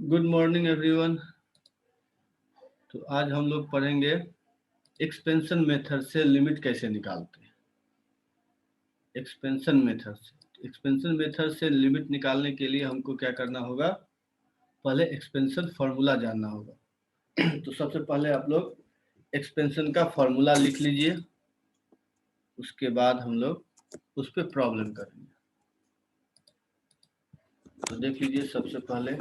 Good morning everyone. तो आज हम लोग पढ़ेंगे एक्सपेंशन मेथड से लिमिट कैसे निकालते हैं। एक्सपेंशन मेथड से लिमिट निकालने के लिए हमको क्या करना होगा, पहले एक्सपेंशन फार्मूला जानना होगा। तो सबसे पहले आप लोग एक्सपेंशन का फार्मूला लिख लीजिए, उसके बाद हम लोग उस पर प्रॉब्लम करेंगे। तो देख लीजिए, सबसे पहले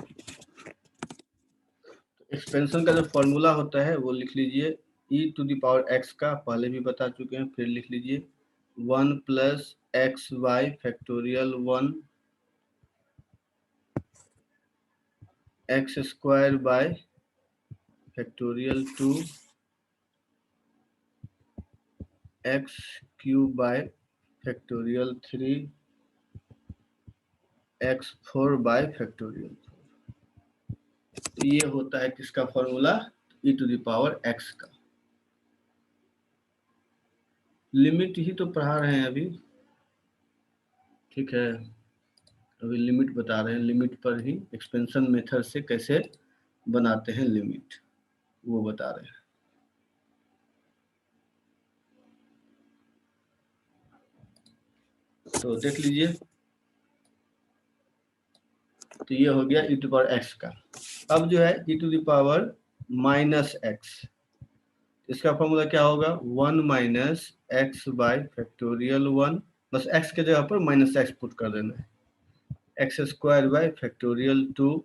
एक्सपेंशन का जो फॉर्मूला होता है वो लिख लीजिए। e⁻x का पहले भी बता चुके हैं, फिर लिख लीजिए 1 + xy factorial 1 x² bye factorial 2 x³ bye factorial 3 x4 by factorial. तो ये होता है किसका फॉर्मूला, e⁻x का। लिमिट ही तो पढ़ा रहे हैं अभी, ठीक है, अभी लिमिट बता रहे हैं। लिमिट पर ही एक्सपेंशन मेथड से कैसे बनाते हैं लिमिट, वो बता रहे हैं। तो देख लीजिए, तो ये हो गया e⁻x का। अब जो है e⁻−x, इसका फॉर्मूला क्या होगा, 1 - x बाय फैक्टोरियल 1, बस x के जगह पर -x पुट कर देना है, x² बाय फैक्टोरियल 2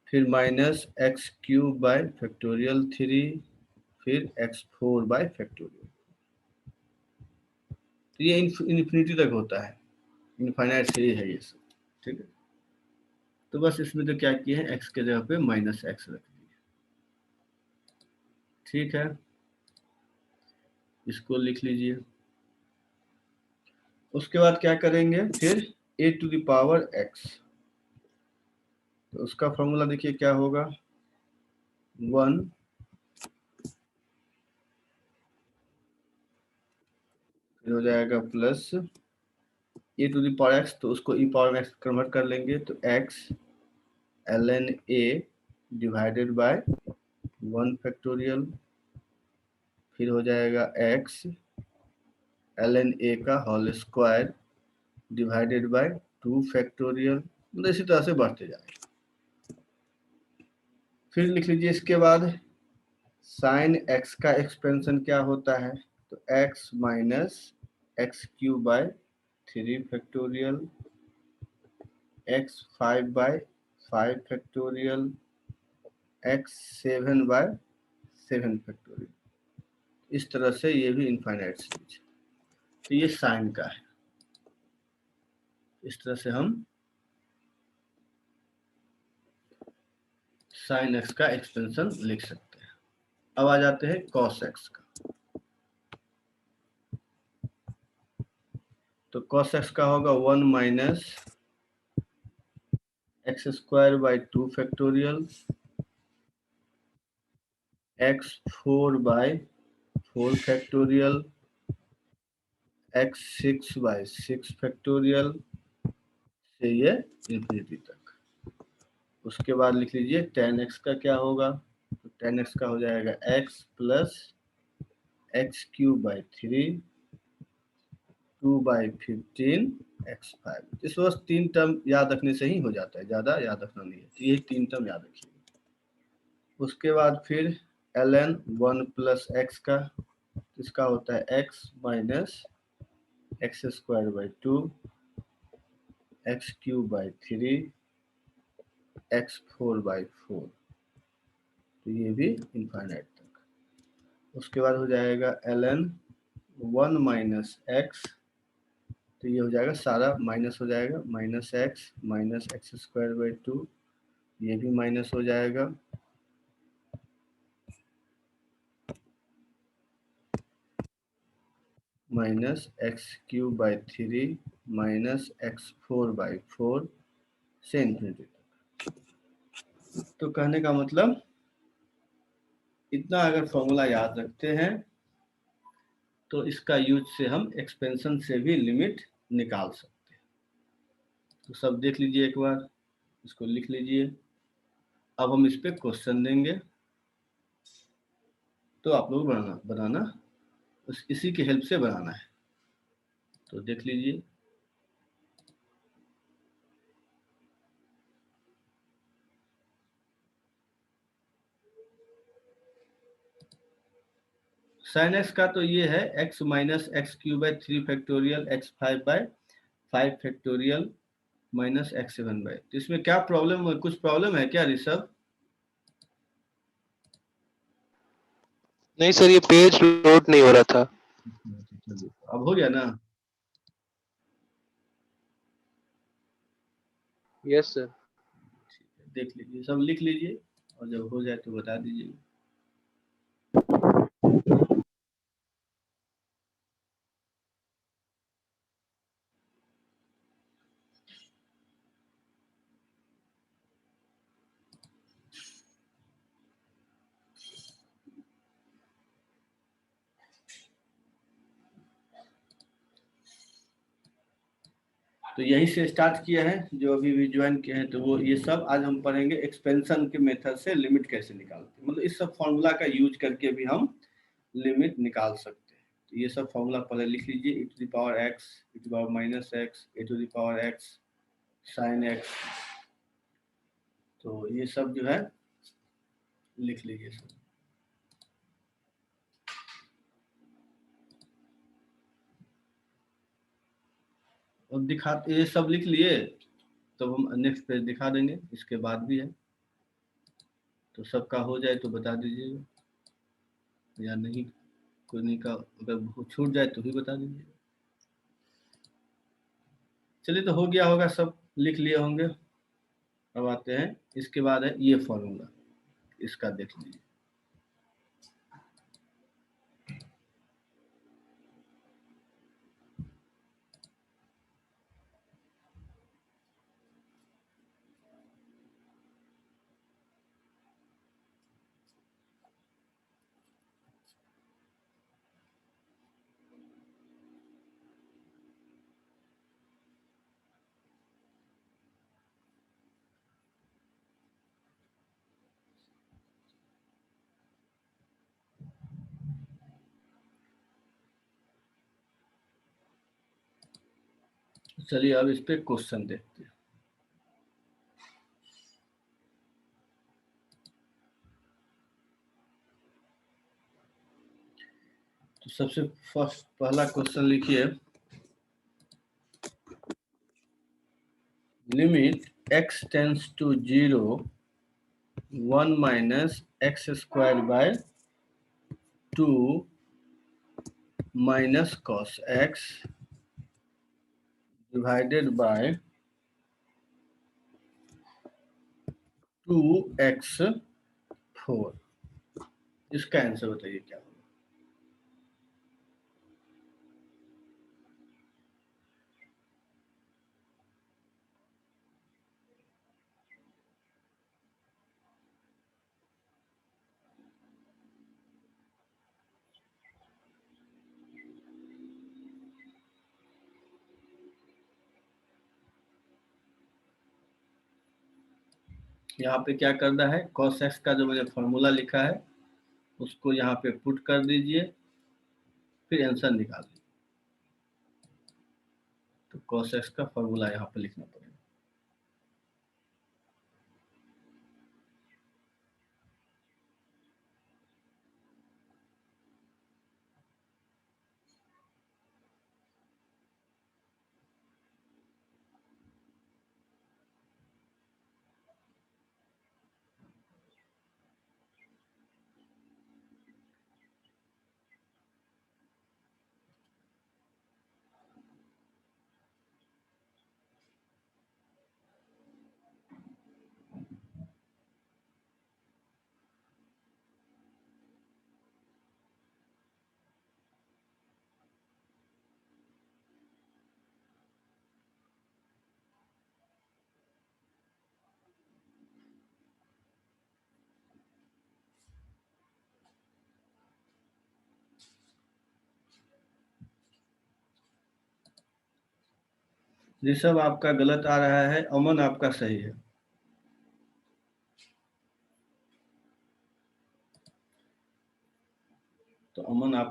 फिर -x³ बाय फैक्टोरियल 3 फिर x4 बाय फैक्टोरियल। तो ये इन्फिनिटी तक होता है, इनफाइनाइट सीरीज है ये सब, ठीक है। तो बस इसमें तो क्या किए हैं, x के जगह पे -x रख दिए, ठीक है। इसको लिख लीजिए। उसके बाद क्या करेंगे, फिर e⁻x, तो उसका फॉर्मूला देखिए क्या होगा, 1 फिर हो जाएगा प्लस e⁻x, तो उसको e⁻x कन्वर्ट कर लेंगे, तो x ln a divided by 1 factorial, फिर हो जाएगा x ln a का whole square divided by 2 factorial, मतलब इसी तरह से बढ़ते जाएगा। फिर लिख लीजिए इसके बाद साइन x का एक्सपेंशन क्या होता है, तो x - x³ by 3 factorial x5 by 5 factorial x7 by 7 factorial. इस तरह से ये भी इनफाइनाइट सीरीज। तो ये साइन का है, इस तरह से हम साइन x का एक्सपेंशन लिख सकते हैं। अब आ जाते हैं कॉस x का। तो कॉस x का होगा 1 - x² by 2 factorial x4 by 4 factorial x6 by 6 factorial से ये इन्फिनिटी तक। उसके बाद लिख लीजिए tan x का क्या होगा, तो tan x का हो जाएगा x + x³ by 3 2 bye 15 x5। इस वक्त 3 टर्म याद रखने से ही हो जाता है, ज़्यादा याद रखना नहीं है, तो ये 3 टर्म याद रखिए। उसके बाद फिर ln 1 + x का, इसका होता है x - x² by 2 x³ by 3 x4 by 4, तो ये भी इनफाइनाइट तक। उसके बाद हो जाएगा ln 1 - x, तो ये हो जाएगा सारा माइनस हो जाएगा, -x - x² बाय 2, ये भी माइनस हो जाएगा, -x³ बाय 3 -x4 बाय 4 से इन्फिनिटी तक। तो कहने का मतलब इतना अगर फॉर्मूला याद रखते हैं तो इसका यूज से हम एक्सपेंशन से भी लिमिट निकाल सकते हैं। तो सब देख लीजिए एक बार। इसको लिख लीजिए। अब हम इस पे क्वेश्चन देंगे, तो आप लोग बनाना इसी की हेल्प से बनाना है। तो देख लीजिए, साइन एक्स का तो ये है x minus x Q by 3 factorial x 5 by 5 factorial minus x 7 by. तो इसमें क्या प्रॉब्लम है, कुछ प्रॉब्लम है क्या ऋषभ? नहीं सर, ये पेज लोड नहीं हो रहा था। चलिए, अब हो गया ना? Yes sir. देख लीजिए, सब लिख लीजिए और जब हो जाए तो बता दीजिए। तो यही से स्टार्ट किया है, जो अभी भी ज्वाइन किए हैं, तो वो ये सब आज हम पढ़ेंगे एक्सपेंशन के मेथड से लिमिट कैसे निकालते हैं। मतलब इस सब फॉर्मूला का यूज करके भी हम लिमिट निकाल सकते हैं। तो ये सब फॉर्मूला पहले लिख लीजिए, e to the power x, e to the power minus x, e to the power x sin x। तो ये सब जो है लिख लीजिए सब। और दिखा, ये सब लिख लिए तो हम नेक्स्ट पेज दिखा देंगे, इसके बाद भी है। तो सबका हो जाए तो बता दीजिएगा, या नहीं कोई नहीं का अगर छूट जाए तो भी बता दीजिए। चलिए, तो हो गया होगा, सब लिख लिए होंगे। अब आते हैं, इसके बाद है ये फॉर्मूला, इसका देख लीजिए। चलिए, अब इस पे क्वेश्चन देखते हैं। तो सबसे फर्स्ट पहला क्वेश्चन लिखिए, limit x tends to 0 1 minus x square by 2 minus cos x divided by 2x4। इसका आंसर बताइए क्या होगा। यहाँ पे क्या करना है, cos x का जो मैंने फॉर्मूला लिखा है उसको यहाँ पे पुट कर दीजिए, फिर आंसर निकाल दीजिए। तो cos x का फॉर्मूला यहाँ पे लिखना पड़ेगा। ऋषभ आपका गलत आ रहा है, अमन आपका सही है।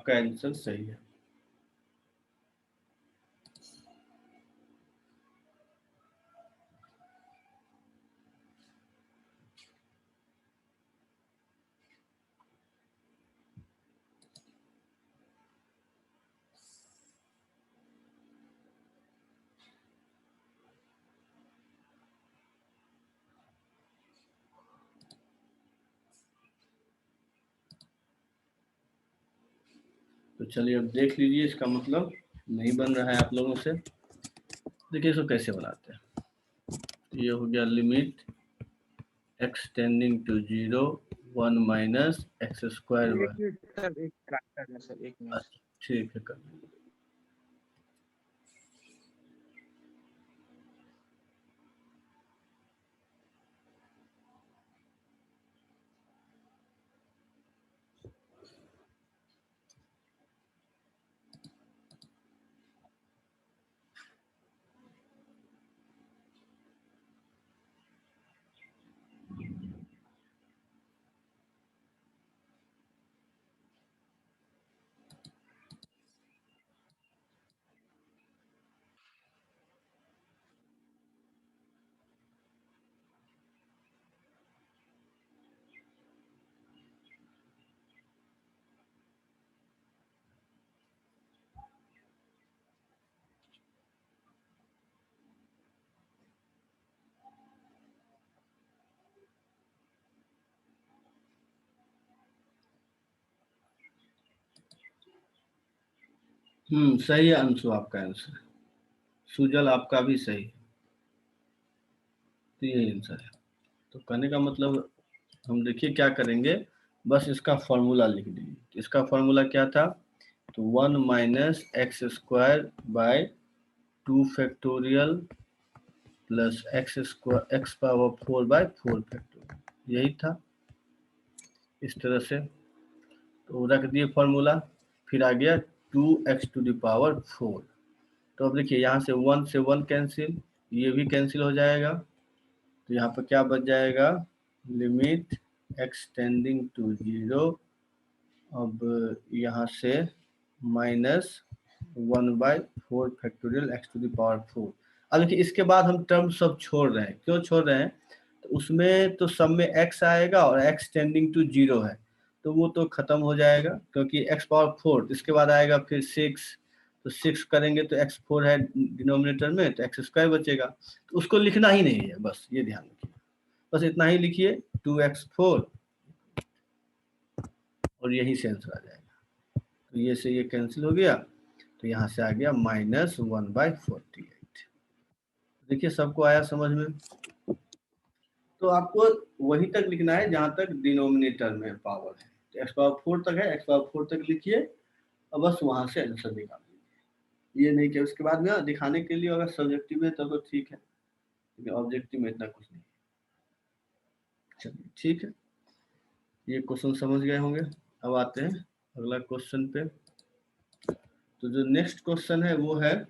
आपका आंसर सही है। तो चलिए अब देख लीजिए, इसका मतलब नहीं बन रहा है आप लोगों से। देखिए इसको कैसे बनाते हैं। तो ये हो गया limit x tending to 0 1 minus x square एक बाय। मिनट सर, एक ट्रैक्टर है सर, एक मिनट। ठीक है, कर लीजिए। सही है अंशु, आपका आंसर। सुजल आपका भी सही है। तो यही आंसर है। तो कहने का मतलब हम देखिए क्या करेंगे, बस इसका फॉर्मूला लिख दीजिए। तो इसका फॉर्मूला क्या था? तो 1 minus x square by 2 factorial plus x square x power 4 by 4 factorial, यही था। इस तरह से तो रख दिए फॉर्मूला। फिर आ गया 2x टू द पावर 4। तो अब देखिए यहाँ से 1 से 1 कैंसिल, ये भी कैंसिल हो जाएगा। तो यहाँ पर क्या बच जाएगा? लिमिट x टेंडिंग टू 0, अब यहाँ से minus 1/4 factorial x to the power 4। अब देखिए इसके बाद हम टर्म सब छोड़ रहे हैं। क्यों छोड़ रहे हैं? तो उसमें तो सब में x आएगा और x टेंडिंग टू 0 है, तो वो तो खत्म हो जाएगा, क्योंकि x पावर 4 इसके बाद आएगा फिर 6। तो 6 करेंगे तो x4 है डिनोमिनेटर में, तो एक्स स्क्वायर बचेगा। तो उसको लिखना ही नहीं है, बस ये ध्यान रखिए। बस इतना ही लिखिए 2x4 और यही से आंसर आ जाएगा। तो ये से ये कैंसिल हो गया, तो यहाँ से आ गया -1/48। देखिए सबको आया समझ में? तो आपको वही तक लिखना है जहाँ तक डिनोमिनेटर में पावर है। तो एक्स पावर 4 तक है, एक्स पावर 4 तक लिखिए और बस वहाँ से आंसर निकाल लीजिए। ये नहीं कि उसके बाद में दिखाने के लिए अगर सब्जेक्टिव है तब तो ठीक है, लेकिन ऑब्जेक्टिव में इतना कुछ नहीं। चलिए ठीक है, ये क्वेश्चन समझ गए होंगे। अब आते हैं अगला क्वेश्चन पे। तो जो नेक्स्ट क्वेश्चन है वो है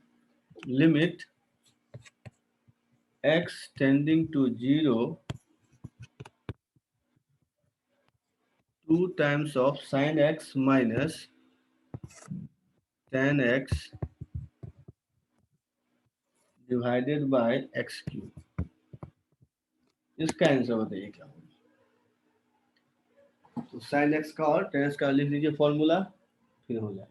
limit x tending to 0 2 times of sin x minus tan x divided by x cube. इसका आंसर बताइए क्या होगा। तो sin x का और tan x का लिख लीजिए फॉर्मूला, फिर हो जाएगा।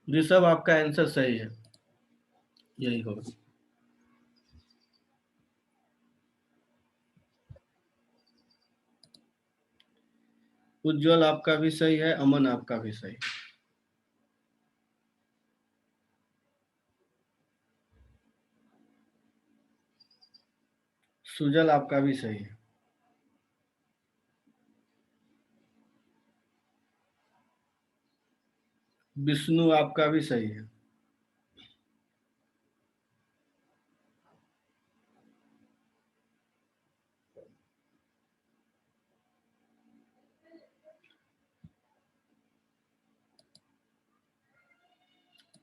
ऋषभ आपका आंसर सही है, यही होगा। उज्जवल आपका भी सही है, अमन आपका भी सही है। सुजल आपका भी सही है। विष्णु आपका भी सही है।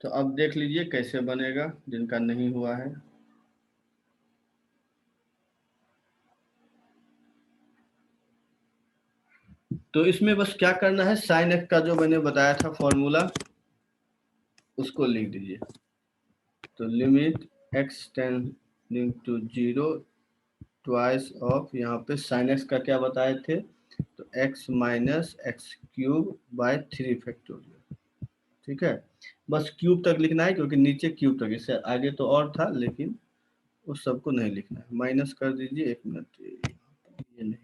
तो अब देख लीजिए कैसे बनेगा, जिनका नहीं हुआ है। तो इसमें बस क्या करना है, साइन एक्स का जो मैंने बताया था फॉर्मूला, उसको लिख दीजिए। तो limit x tending to 0 twice of, यहाँ पे साइन एक्स का क्या बताए थे, तो x minus x cube by 3 factorial. ठीक है, बस क्यूब तक लिखना है क्योंकि नीचे क्यूब तक, इससे आगे तो और था लेकिन उस सबको नहीं लिखना है। माइनस कर दीजिए, 1 मिनट, ये नहीं,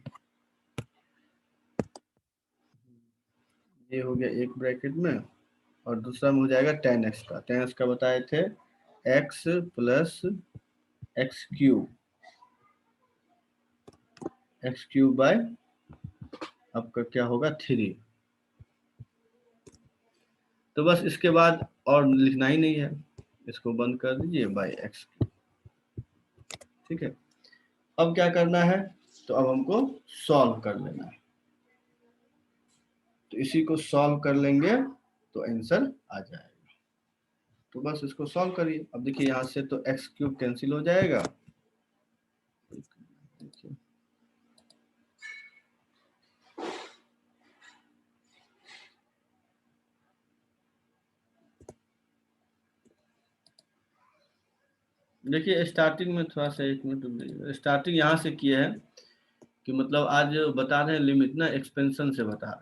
ये हो गया एक ब्रैकेट में, और दूसरा में हो जाएगा tan x का। tan x का बताए थे x plus x cube bye आपका क्या होगा 3। तो बस इसके बाद और लिखना ही नहीं है, इसको बंद कर दीजिए बाय एक्स। ठीक है, अब क्या करना है, तो अब हमको सॉल्व कर लेना है। तो इसी को सॉल्व कर लेंगे तो आंसर आ जाएगा। तो बस इसको सॉल्व करिए। अब देखिए यहाँ से तो एक्स क्यूब कैंसिल हो जाएगा। देखिए स्टार्टिंग में थोड़ा सा, एक मिनट, स्टार्टिंग यहाँ से किए हैं कि मतलब आज बता रहे हैं लिमिट ना एक्सपेंशन से बता रहे हैं।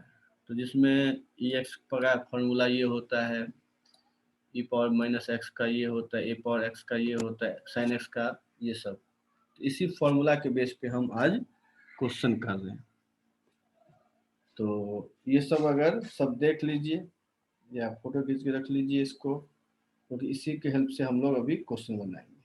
तो जिसमें ई एक्स का फॉर्मूला ये होता है, ई पावर माइनस एक्स का ये होता है, ए पावर एक्स का ये होता है, साइन एक्स का ये सब। तो इसी फॉर्मूला के बेस पे हम आज क्वेश्चन कर रहे हैं। तो ये सब अगर सब देख लीजिए या फोटो खींच के रख लीजिए इसको, क्योंकि तो इसी के हेल्प से हम लोग अभी क्वेश्चन बनाएंगे।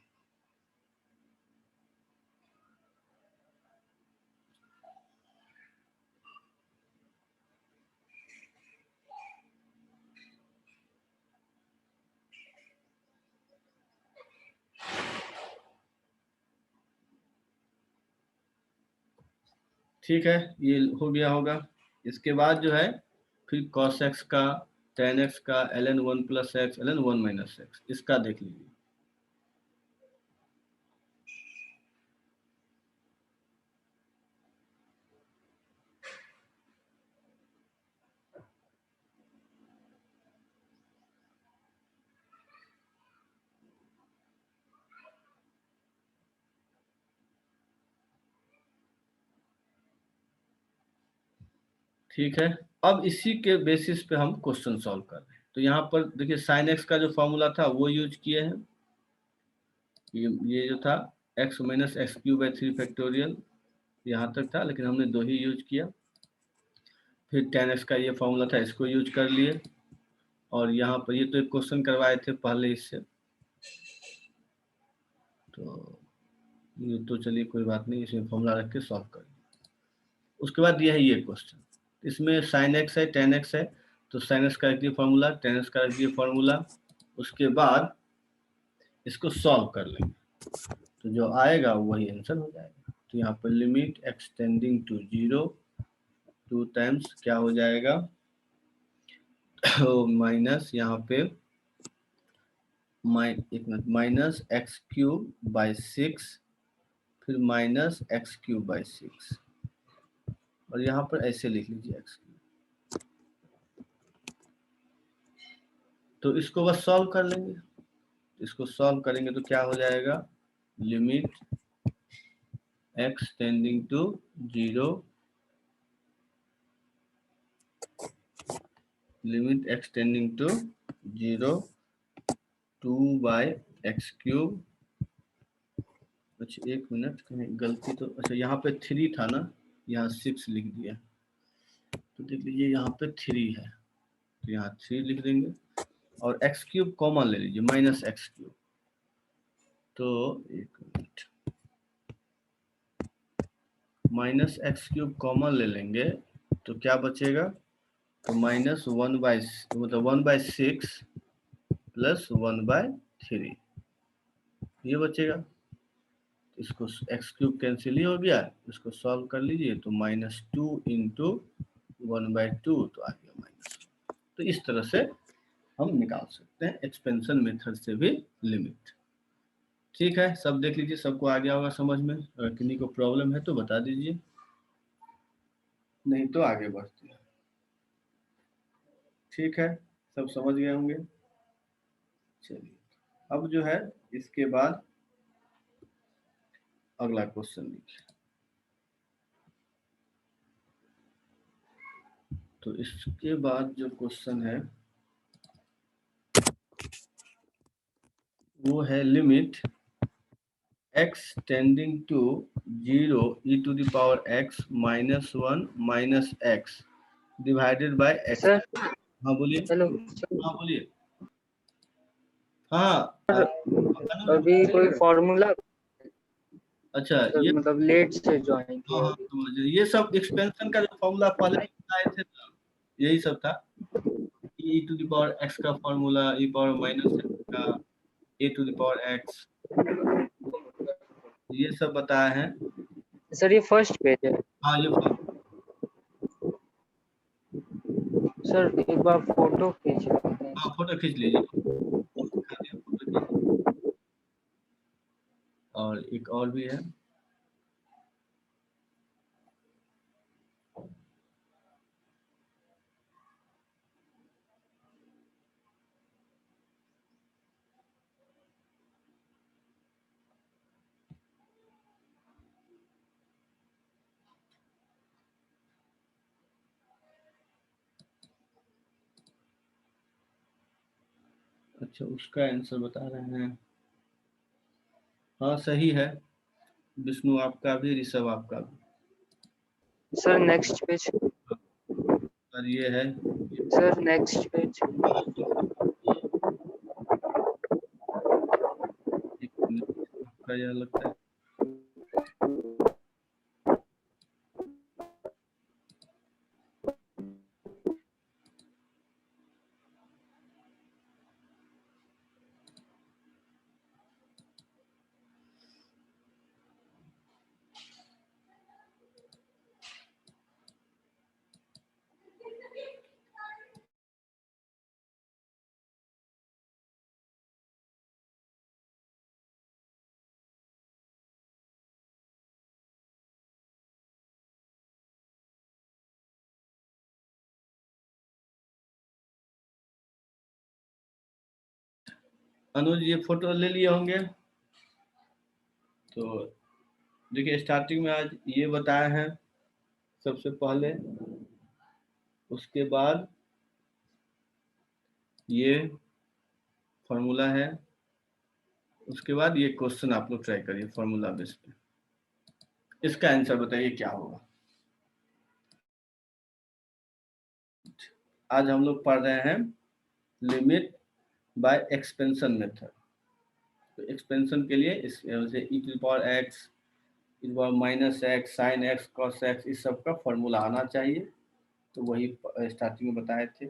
ठीक है, ये हो गया होगा। इसके बाद जो है फिर cos x का, tan x का, ln 1 plus x, ln 1 minus x, इसका देख लीजिए। ठीक है, अब इसी के बेसिस पे हम क्वेश्चन सॉल्व कर रहे हैं। तो यहाँ पर देखिए साइन एक्स का जो फॉर्मूला था वो यूज किए हैं, ये जो था x minus x cube by 3 factorial, यहाँ तक था लेकिन हमने 2 ही यूज किया। फिर tan x का ये फॉर्मूला था, इसको यूज कर लिए। और यहाँ पर ये तो एक क्वेश्चन करवाए थे पहले इससे, तो ये तो चलिए कोई बात नहीं, इसमें फॉर्मूला रख के सॉल्व कर। उसके बाद ये है ये क्वेश्चन, इसमें साइन एक्स है, tan x है, तो साइन एक्स का रख दिए फॉर्मूला, tan x का रख दिए फॉर्मूला। उसके बाद इसको सॉल्व कर लेंगे तो जो आएगा वही आंसर हो जाएगा। तो यहाँ पर लिमिट एक्सटेंडिंग टू 0 2 टाइम्स क्या हो जाएगा, माइनस यहाँ पे एक minute, minus x cube by 6, फिर माइनस एक्स क्यूब बाई 6, और यहाँ पर ऐसे लिख लीजिए एक्स क्यूब। तो इसको बस सॉल्व कर लेंगे। इसको सॉल्व करेंगे तो क्या हो जाएगा, limit x tending to 0, limit x tending to 0 2/x³। अच्छा एक मिनट, कहीं गलती तो, अच्छा यहाँ पे 3 था ना, यहाँ 6 लिख दिया। तो देख लीजिए यहाँ पे 3 है, तो यहाँ 3 लिख देंगे और x³ कॉमन ले लीजिए, -x³। तो एक मिनट, -x³ कॉमन ले लेंगे तो क्या बचेगा, तो -1/, मतलब 1/6 प्लस 1/3 ये बचेगा। इसको x³ कैंसिल ही हो गया, इसको सॉल्व कर लीजिए तो -2 इंटू 1/2 तो आ गया माइनस। तो इस तरह से हम निकाल सकते हैं एक्सपेंशन मेथड से भी लिमिट। ठीक है, सब देख लीजिए, सबको आ गया होगा समझ में। अगर किसी को प्रॉब्लम है तो बता दीजिए, नहीं तो आगे बढ़ते हैं। ठीक है, सब समझ गए होंगे। चलिए अब जो है इसके बाद अगला क्वेश्चन लिखिए। तो इसके बाद जो क्वेश्चन है वो है limit x tending to 0 e⁻x -1 minus x divided by x। Sir हाँ बोलिए। हेलो हाँ बोलिए। हाँ अभी कोई फॉर्मूला अच्छा सर ये, मतलब लेट से ज्वाइन हाँ किया हाँ अभी। समझ, ये सब एक्सपेंशन का जो फॉर्मूला पहले बताए थे ना, यही सब था। e⁻x का फॉर्मूला, e⁻x का, a⁻x, ये सब बताया है। सर ये फर्स्ट पेज है। हाँ ये सर एक बार फोटो खींच लेते हैं। हाँ फोटो खींच लीजिए, फोटो खींच। और एक और भी है, अच्छा उसका आंसर बता रहे हैं। हाँ सही है, विष्णु आपका भी, ऋषभ आपका भी। Sir next page. सर ये है, सर नेक्स्ट पेज। एक मिनट, आपका यह लगता है, अनुज ये फोटो ले लिए होंगे। तो देखिए स्टार्टिंग में आज ये बताया है सबसे पहले, उसके बाद ये फॉर्मूला है, उसके बाद ये क्वेश्चन आप लोग ट्राई करिए फॉर्मूला बेस पे। इसका आंसर बताइए क्या होगा। आज हम लोग पढ़ रहे हैं लिमिट बाय एक्सपेंशन मेथड। तो एक्सपेंशन के लिए इस से e⁻x, e⁻−x, sin x, cos x, इस सब का फॉर्मूला आना चाहिए। तो वही स्टार्टिंग में बताए थे।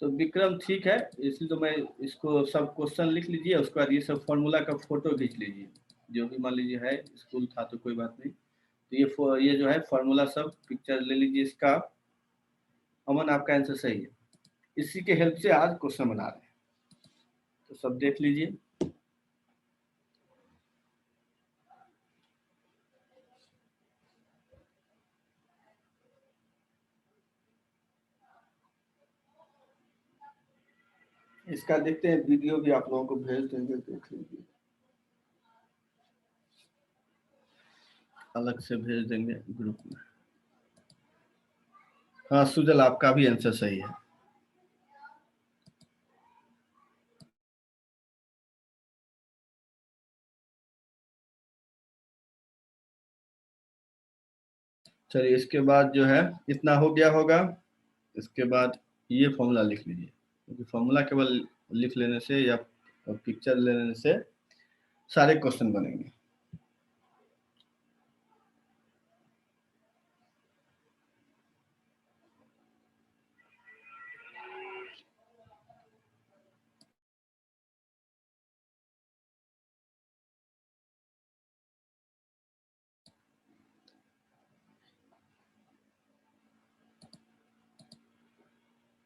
तो विक्रम ठीक है, इसलिए तो मैं इसको सब क्वेश्चन लिख लीजिए, उसके बाद ये सब फॉर्मूला का फोटो खींच लीजिए, जो भी मान लीजिए है, स्कूल था तो कोई बात नहीं। तो ये जो है फॉर्मूला सब पिक्चर ले लीजिए इसका। अमन आपका आंसर सही है, इसी के हेल्प से आज क्वेश्चन बना रहे हैं, तो सब देख लीजिए। इसका देखते हैं, वीडियो भी आप लोगों को भेज देंगे, देख लीजिए, अलग से भेज देंगे ग्रुप में। हाँ सुजल आपका भी आंसर सही है। चलिए इसके बाद जो है इतना हो गया होगा। इसके बाद ये फॉर्मूला लिख लीजिए, क्योंकि फॉर्मूला केवल लिख लेने से या पिक्चर लेने से सारे क्वेश्चन बनेंगे।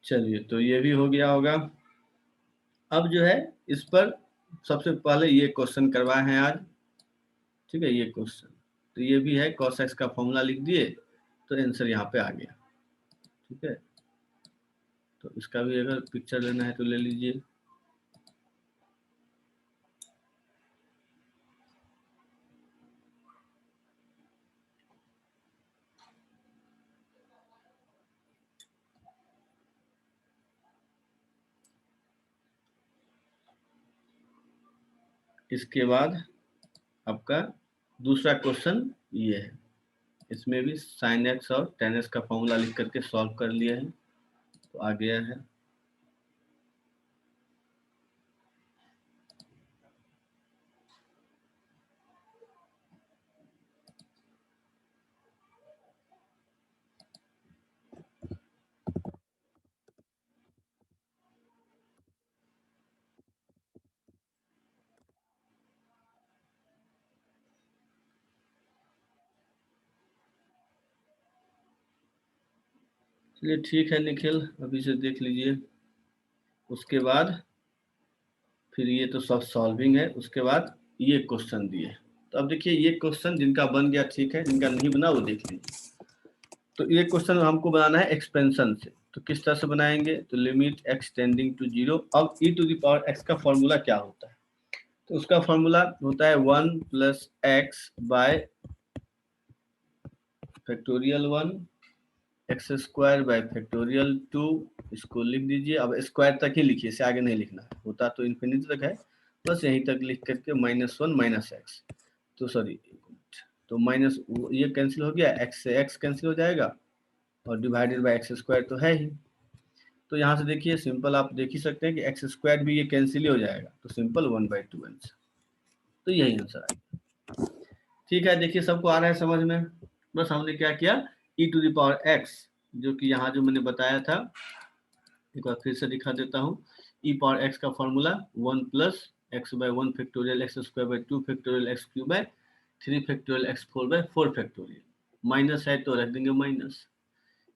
चलिए तो ये भी हो गया होगा। अब जो है इस पर सबसे पहले ये क्वेश्चन करवाए हैं आज, ठीक है। ये क्वेश्चन तो ये भी है, cos x का फॉर्मूला लिख दिए तो आंसर यहाँ पे आ गया, ठीक है। तो इसका भी अगर पिक्चर लेना है तो ले लीजिए। इसके बाद आपका दूसरा क्वेश्चन ये है, इसमें भी sin x और tan x का फॉर्मूला लिख करके सॉल्व कर लिया है, तो आ गया है। चलिए ठीक है निखिल, अभी से देख लीजिए। उसके बाद फिर ये तो सब सॉल्विंग है। उसके बाद ये क्वेश्चन दिए, तो अब देखिए ये क्वेश्चन जिनका बन गया ठीक है, जिनका नहीं बना वो देख लीजिए। तो ये क्वेश्चन हमको बनाना है एक्सपेंशन से, तो किस तरह से बनाएंगे, तो लिमिट x टेंडिंग टू 0। अब e to the power x का फॉर्मूला क्या होता है, तो उसका फॉर्मूला होता है 1 plus x by factorial 1 x square by factorial 2। इसको लिख दीजिए। अब स्क्वायर तक ही लिखिए, इससे आगे नहीं लिखना है, होता तो इन्फिनिटी तक है, बस यहीं तक लिख करके -1 माइनस एक्स, तो सॉरी तो माइनस ये कैंसिल हो गया, एक्स से एक्स कैंसिल हो जाएगा और डिवाइडेड बाय एक्स स्क्वायर तो है ही। तो यहाँ से देखिए सिंपल आप देख ही सकते हैं कि एक्स स्क्वायर भी ये कैंसिल ही हो जाएगा, तो सिंपल 1/2 आंसर, तो यही आंसर आएगा। ठीक है, देखिए सबको आ रहा है समझ में। बस हमने क्या किया, e to the power x, जो कि यहाँ जो मैंने बताया था, एक बार फिर से दिखा देता हूँ। e पावर x का formula 1 plus x by 1 factorial x square by 2 factorial x cube by 3 factorial x 4 by 4 factorial. Minus है तो रख देंगे माइनस।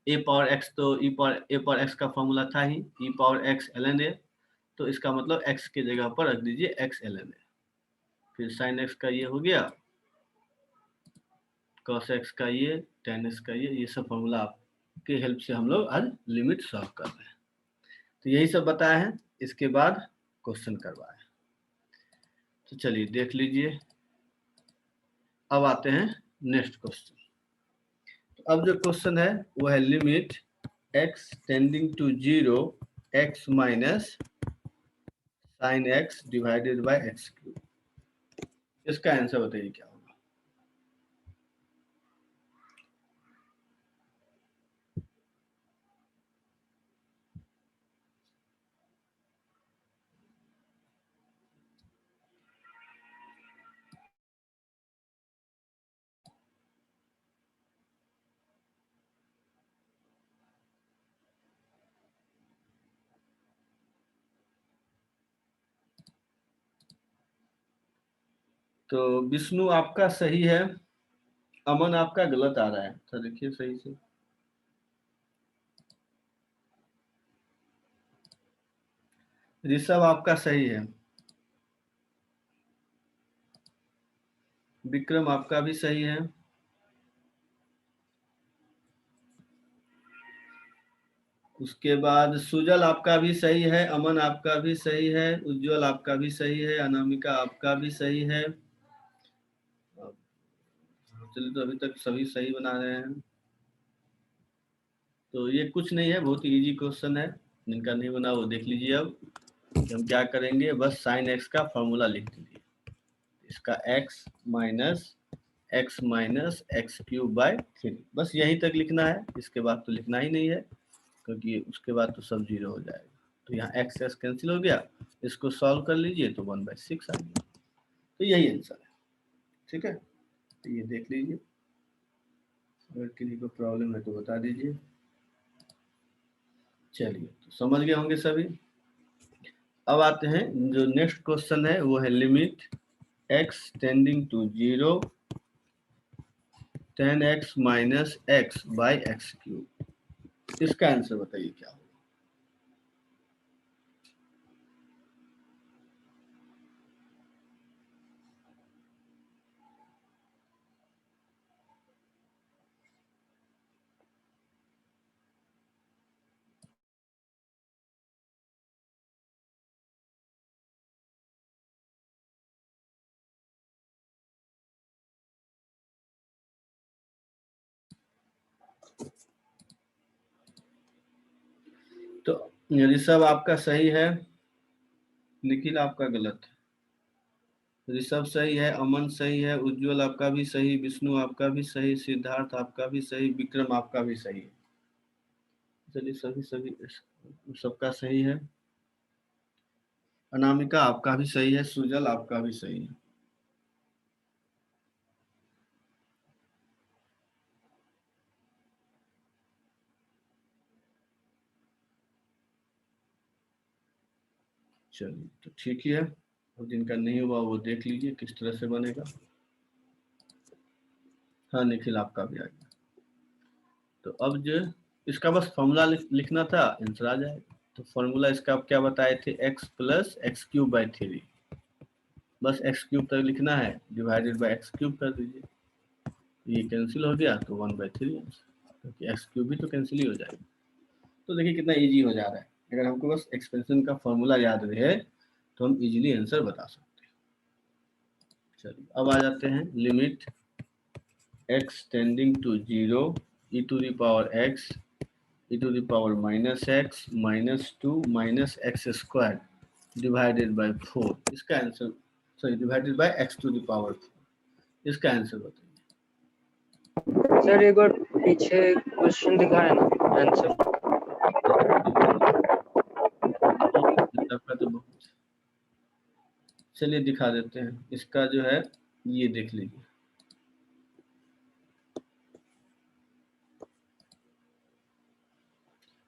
ए पावर एक्स, तो ए पावर एक्स का फॉर्मूला था ही e power x ln a, तो इसका मतलब x के जगह पर रख दीजिए x ln a। फिर sin x का ये हो गया, cos x का ये, tan x का ये सब फॉर्मूला आपके हेल्प से हम लोग आज लिमिट सॉल्व कर रहे हैं। तो यही सब बताया है, इसके बाद क्वेश्चन करवाए। तो चलिए देख लीजिए। अब आते हैं नेक्स्ट क्वेश्चन। तो अब जो क्वेश्चन है वो है limit x tending to 0 x minus sine x divided by x cube. इसका आंसर बताइए क्या होगा। तो विष्णु आपका सही है, अमन आपका गलत आ रहा है, तो देखिए सही से। ऋषभ आपका सही है, विक्रम आपका भी सही है, उसके बाद सुजल आपका भी सही है, अमन आपका भी सही है, उज्जवल आपका भी सही है, अनामिका आपका भी सही है। चलिए तो अभी तक सभी सही बना रहे हैं। तो ये कुछ नहीं है, बहुत ही इजी क्वेश्चन है, जिनका नहीं बना वो देख लीजिए। अब हम क्या करेंगे, बस साइन एक्स का फॉर्मूला लिख दीजिए। इसका x minus x minus x cube by 3। बस यहीं तक लिखना है, इसके बाद तो लिखना ही नहीं है, क्योंकि उसके बाद तो सब 0 हो जाएगा। तो यहाँ एक्स एक्स कैंसिल हो गया, इसको सॉल्व कर लीजिए तो 1/6 आ गया। तो यही आंसर है, ठीक है। तो ये देख लीजिए, अगर किसी को प्रॉब्लम है तो बता दीजिए। चलिए, तो समझ गए होंगे सभी। अब आते हैं, जो नेक्स्ट क्वेश्चन है वो है limit x tending to 0 10x minus x by x cube. इसका आंसर बताइए क्या होगा। तो ऋषभ आपका सही है, निखिल आपका गलत है। ऋषभ सही है, अमन सही है, उज्जवल आपका भी सही, विष्णु आपका भी सही, सिद्धार्थ आपका भी सही, विक्रम आपका भी सही है। चलिए, सभी सबका सही है। अनामिका आपका भी सही है, सुजल आपका भी सही है। चलिए, तो ठीक ही है। और जिनका नहीं हुआ वो देख लीजिए किस तरह से बनेगा। हाँ, निखिल आपका भी आ गया। तो अब जो इसका बस फॉर्मूला लिखना था, आंसर आ जाएगा। तो फॉर्मूला इसका आप क्या बताए थे, x plus x cube by 3। बस एक्स क्यूब तक लिखना है, डिवाइडेड बाई एक्स क्यूब कर दीजिए। ये कैंसिल हो गया तो 1/3 आंसर, क्योंकि एक्स क्यूब भी तो कैंसिल ही हो जाएगा। तो देखिए कितना इजी हो जा रहा है। अगर हमको बस एक्सपेंशन का फॉर्मूला याद रहे तो हम इजीली आंसर बता सकते हैं। चलिए, अब आ जाते हैं limit x tending to 0 e to the power x e to the power minus x minus 2 minus x square divided by 4। इसका answer, sorry, divided by x to the power 4। इसका आंसर बताइए। सर एक बार पीछे question दिखाए ना answer. आपका तो बहुत, चलिए दिखा देते हैं। इसका जो है ये देख लीजिए,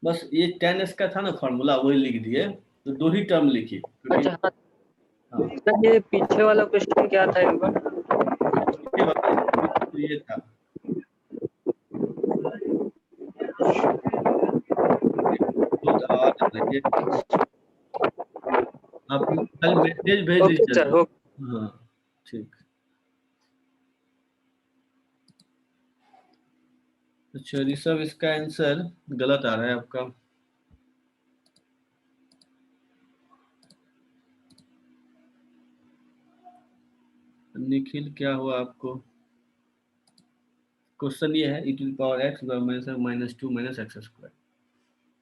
बस ये 10s का था ना फॉर्मूला, वही लिख दिए। तो 2 ही टर्म लिखिए, क्योंकि अच्छा हाँ हाँ, सर, ये पीछे वाला क्वेश्चन क्या था एक बार? इसके बाद ये था, बहुत आवाज आ रही है, आप कल मैसेज भेज ओके दीजिए। Sir, okay. हाँ, ठीक। अच्छा ऋषभ, इसका आंसर गलत आ रहा है आपका। निखिल क्या हुआ आपको? क्वेश्चन ये है, e to the power x minus 2 minus x square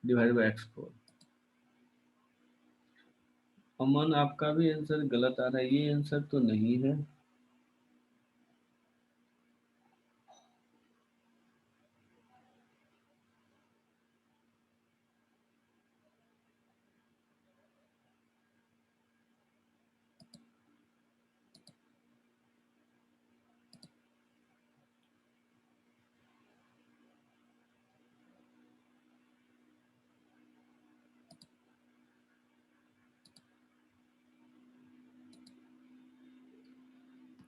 divided by x4। Aman आपका भी आंसर गलत आ रहा है, ये आंसर तो नहीं है।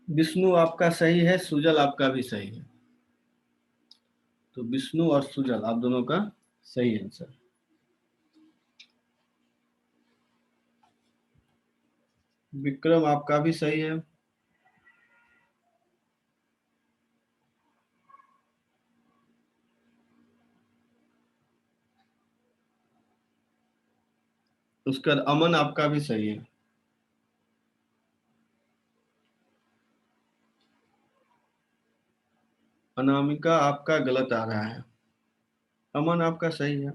विष्णु आपका सही है, सुजल आपका भी सही है। तो विष्णु और सुजल आप दोनों का सही आंसर। विक्रम आपका भी सही है। उसका अमन आपका भी सही है। अनामिका आपका गलत आ रहा है। अमन आपका सही है।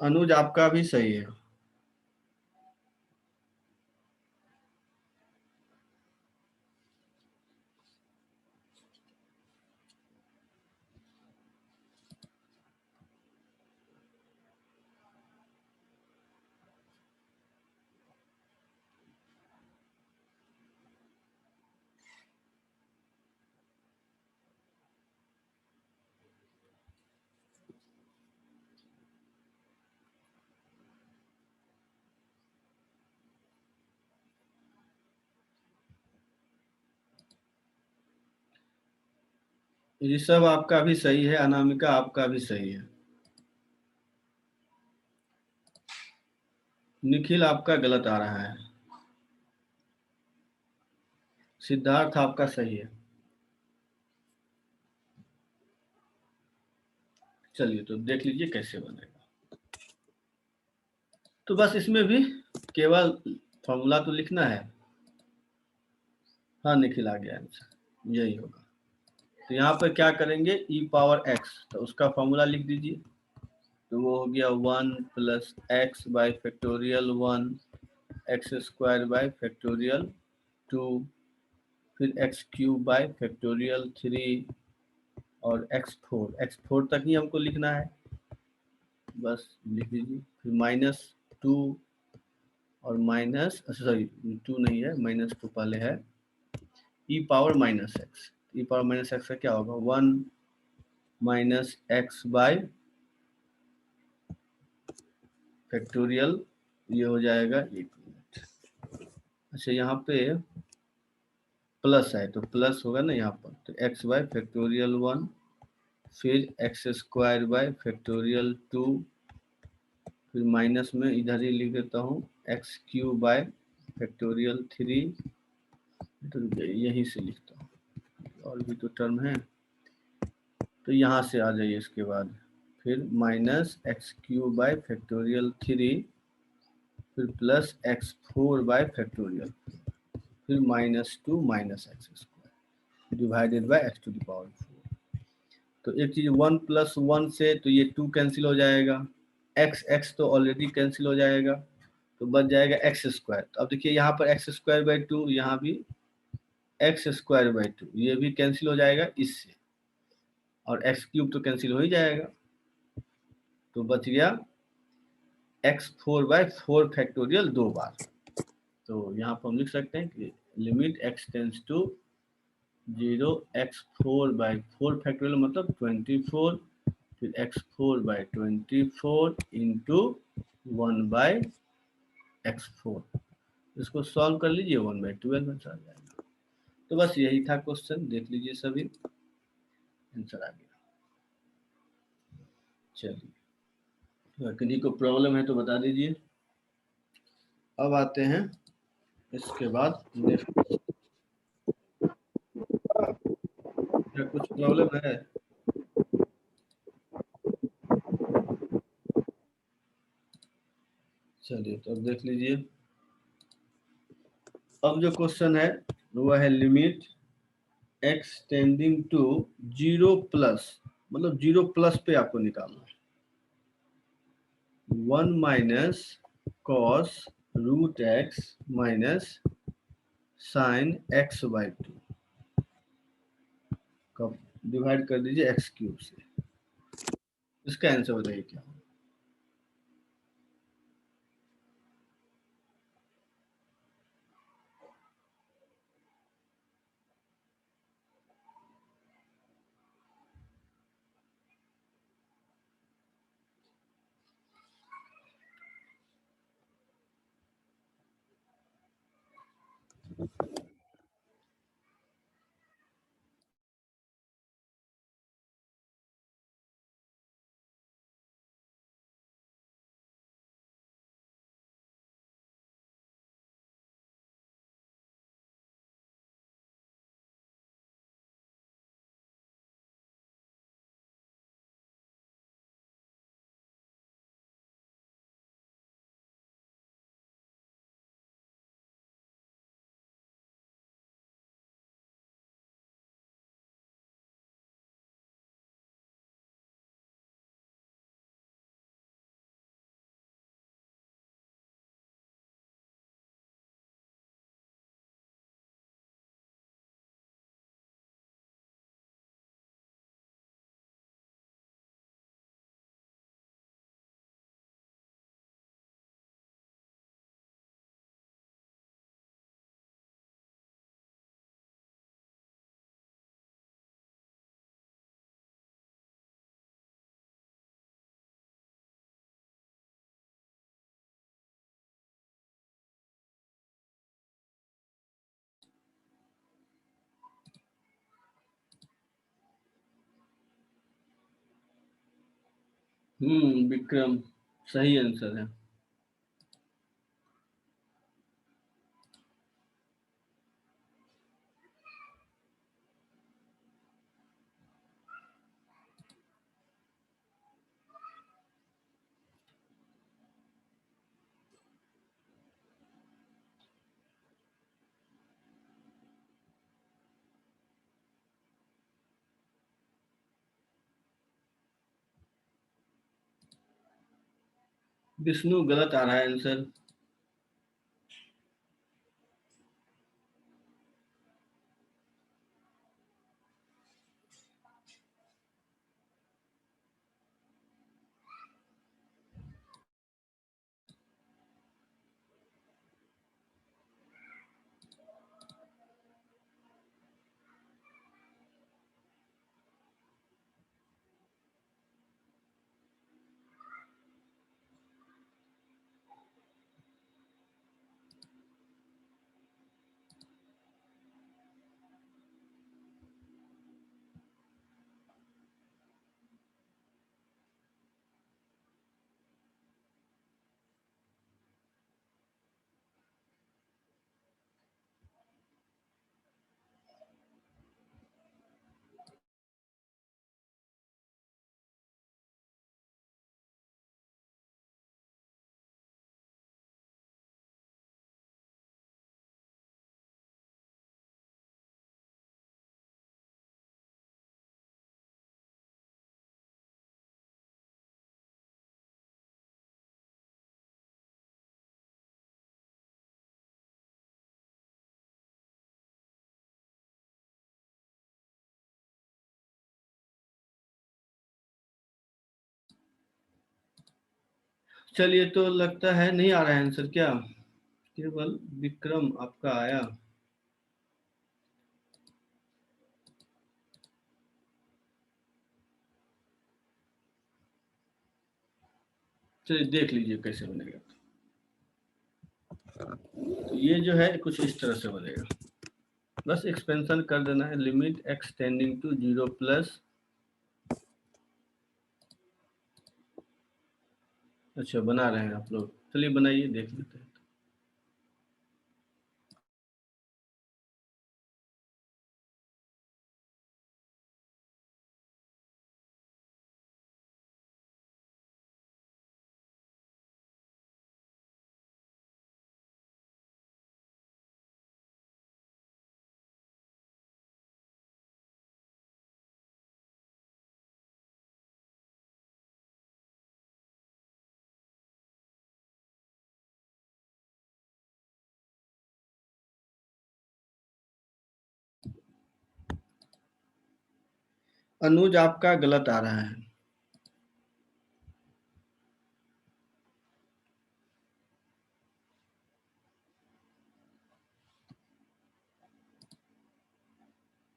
अनुज आपका भी सही है। ऋषभ आपका भी सही है, अनामिका आपका भी सही है, निखिल आपका गलत आ रहा है, सिद्धार्थ आपका सही है। चलिए तो देख लीजिए कैसे बनेगा। तो बस इसमें भी केवल फॉर्मूला तो लिखना है। हाँ निखिल आ गया आंसर, यही होगा। तो यहाँ पर क्या करेंगे, e पावर x, तो उसका फॉर्मूला लिख दीजिए। तो वो हो गया 1 plus x by factorial 1 x square by factorial 2 फिर एक्स क्यूब बाई फैक्टोरियल 3 और x4 तक ही हमको लिखना है, बस लिख दीजिए। फिर -2 और माइनस, सॉरी 2 नहीं है, -2 पहले है, e power -x। e power -x का क्या होगा, 1 माइनस एक्स बाई फैक्टोरियल, ये हो जाएगा 1 मिनट। अच्छा यहाँ पे प्लस है तो प्लस होगा ना यहाँ पर, तो एक्स बाई फैक्टोरियल 1 फिर एक्स स्क्वायर बाई फैक्टोरियल 2 फिर माइनस में इधर ही लिख देता हूँ एक्स क्यूब बाय फैक्टोरियल 3, तो यहीं से लिखता हूँ, और भी तो टर्म है, तो यहाँ से आ जाइए इसके बाद, फिर minus x cube by factorial 3 फिर प्लस x4 बाय फैक्टोरियल फिर -2 minus x square divided by x to the power 4। तो एक चीज 1 प्लस 1 से तो ये 2 कैंसिल हो जाएगा, x तो ऑलरेडी कैंसिल हो जाएगा, तो बच जाएगा एक्स स्क्वायर। तो अब देखिए यहाँ पर एक्स स्क्वायर बाई 2, यहाँ भी एक्स स्क्वायर बाई 2, ये भी कैंसिल हो जाएगा इससे, और एक्स क्यूब तो कैंसिल हो ही जाएगा, तो बच गया x4 बाई 4 फैक्टोरियल 2 बार। तो यहाँ पर हम लिख सकते हैं कि limit x tends to 0 x4 by 4 factorial मतलब 24 फिर x4 by 24 into 1 by x4, इसको सॉल्व कर लीजिए 1 बाई 12 आंसर आ जाएगा। तो बस यही था क्वेश्चन, देख लीजिए सभी, आंसर आ गया। चलिए, अगर किसी को प्रॉब्लम है तो बता दीजिए। अब आते हैं इसके बाद नेक्स्ट, क्या कुछ प्रॉब्लम है? चलिए तो अब देख लीजिए। अब जो क्वेश्चन है वो है limit x tending to 0 plus, मतलब 0 प्लस पे आपको निकालना है, 1 minus cos root x minus sine x by 2 का डिवाइड कर दीजिए एक्स क्यूब से। इसका आंसर बताइए क्या होगा। विक्रम सही आंसर है। विष्णु गलत आ रहा है आंसर। चलिए, तो लगता है नहीं आ रहा है आंसर क्या? केवल विक्रम आपका आया। चलिए देख लीजिए कैसे बनेगा। तो ये जो है कुछ इस तरह से बनेगा। बस एक्सपेंशन कर देना है, limit x tending to 0 plus. अच्छा बना रहे हैं आप लोग, चलिए बनाइए देख लेते हैं। अनुज आपका गलत आ रहा है।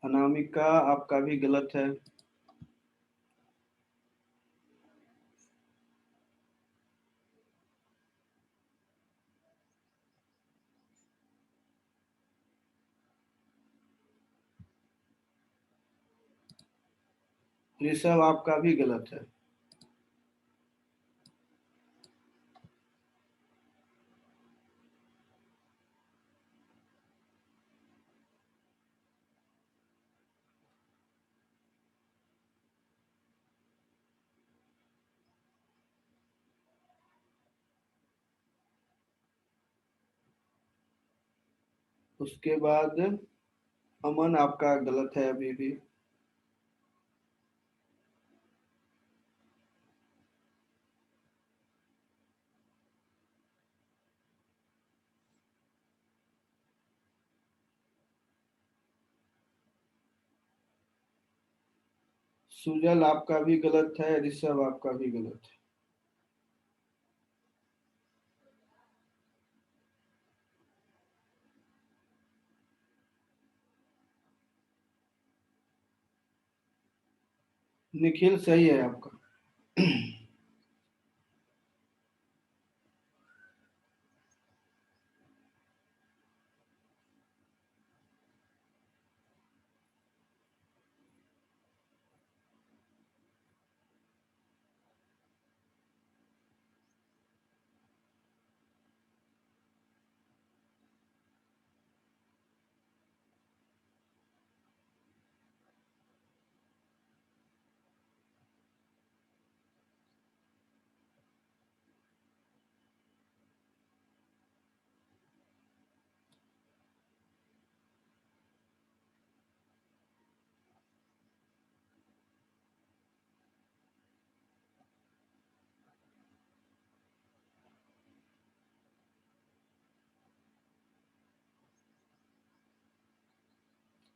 अनामिका आपका भी गलत है। ऋषभ आपका भी गलत है। उसके बाद अमन आपका गलत है अभी भी। सुजल आपका भी गलत है, ऋषभ आपका भी गलत है। निखिल सही है आपका।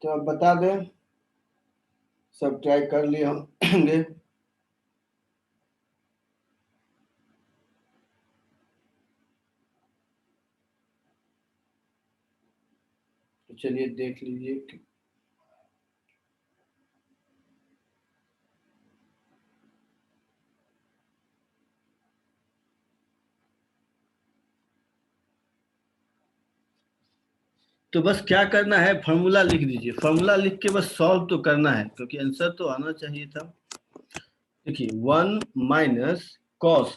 तो अब बता दें, सब ट्राई कर लिए होंगे। तो चलिए देख लीजिए कि तो बस क्या करना है, फॉर्मूला लिख दीजिए। फॉर्मूला लिख के बस सॉल्व तो करना है, क्योंकि आंसर तो आना चाहिए था। देखिए 1 माइनस कॉस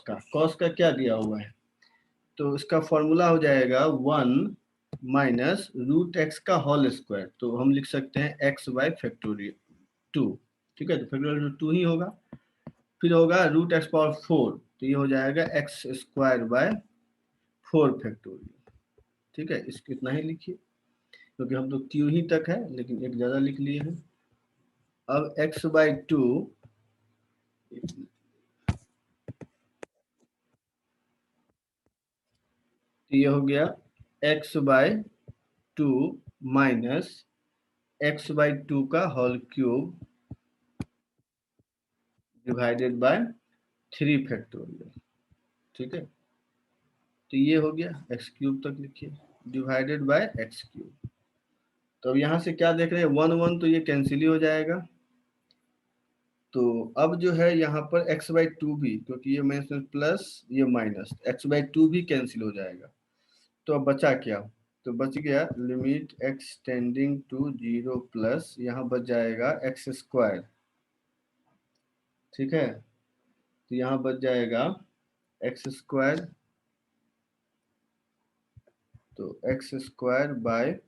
का क्या दिया हुआ है, तो इसका फॉर्मूला हो जाएगा 1 माइनस रूट एक्स का होल स्क्वायर। तो हम लिख सकते हैं एक्स बाई फैक्टोरियल 2। ठीक है, तो फैक्टोरियल 2 ही होगा। फिर होगा रूट एक्स पावर 4, तो ये हो जाएगा एक्स स्क्वायर बाय 4 फैक्टोरियल। ठीक है, इसको इतना ही लिखिए, क्योंकि हम तो क्यू ही तक है, लेकिन एक ज़्यादा लिख लिए हैं। अब एक्स बाई 2 ये हो गया x by 2 minus x by 2 का whole cube divided by 3 factorial. ठीक है, तो ये हो गया एक्स क्यूब तक लिखिए डिवाइडेड बाय एक्स क्यूब। तो अब यहाँ से क्या देख रहे हैं, 1 1 तो ये कैंसिल ही हो जाएगा। तो अब जो है यहाँ पर एक्स बाई 2 भी, क्योंकि ये माइनस प्लस ये माइनस, एक्स बाई 2 भी कैंसिल हो जाएगा। तो अब बचा क्या, तो बच गया limit x tending to 0 plus यहाँ बच जाएगा एक्स स्क्वायर। ठीक है, तो यहाँ बच जाएगा एक्स स्क्वायर, तो एक्स स्क्वायर बाय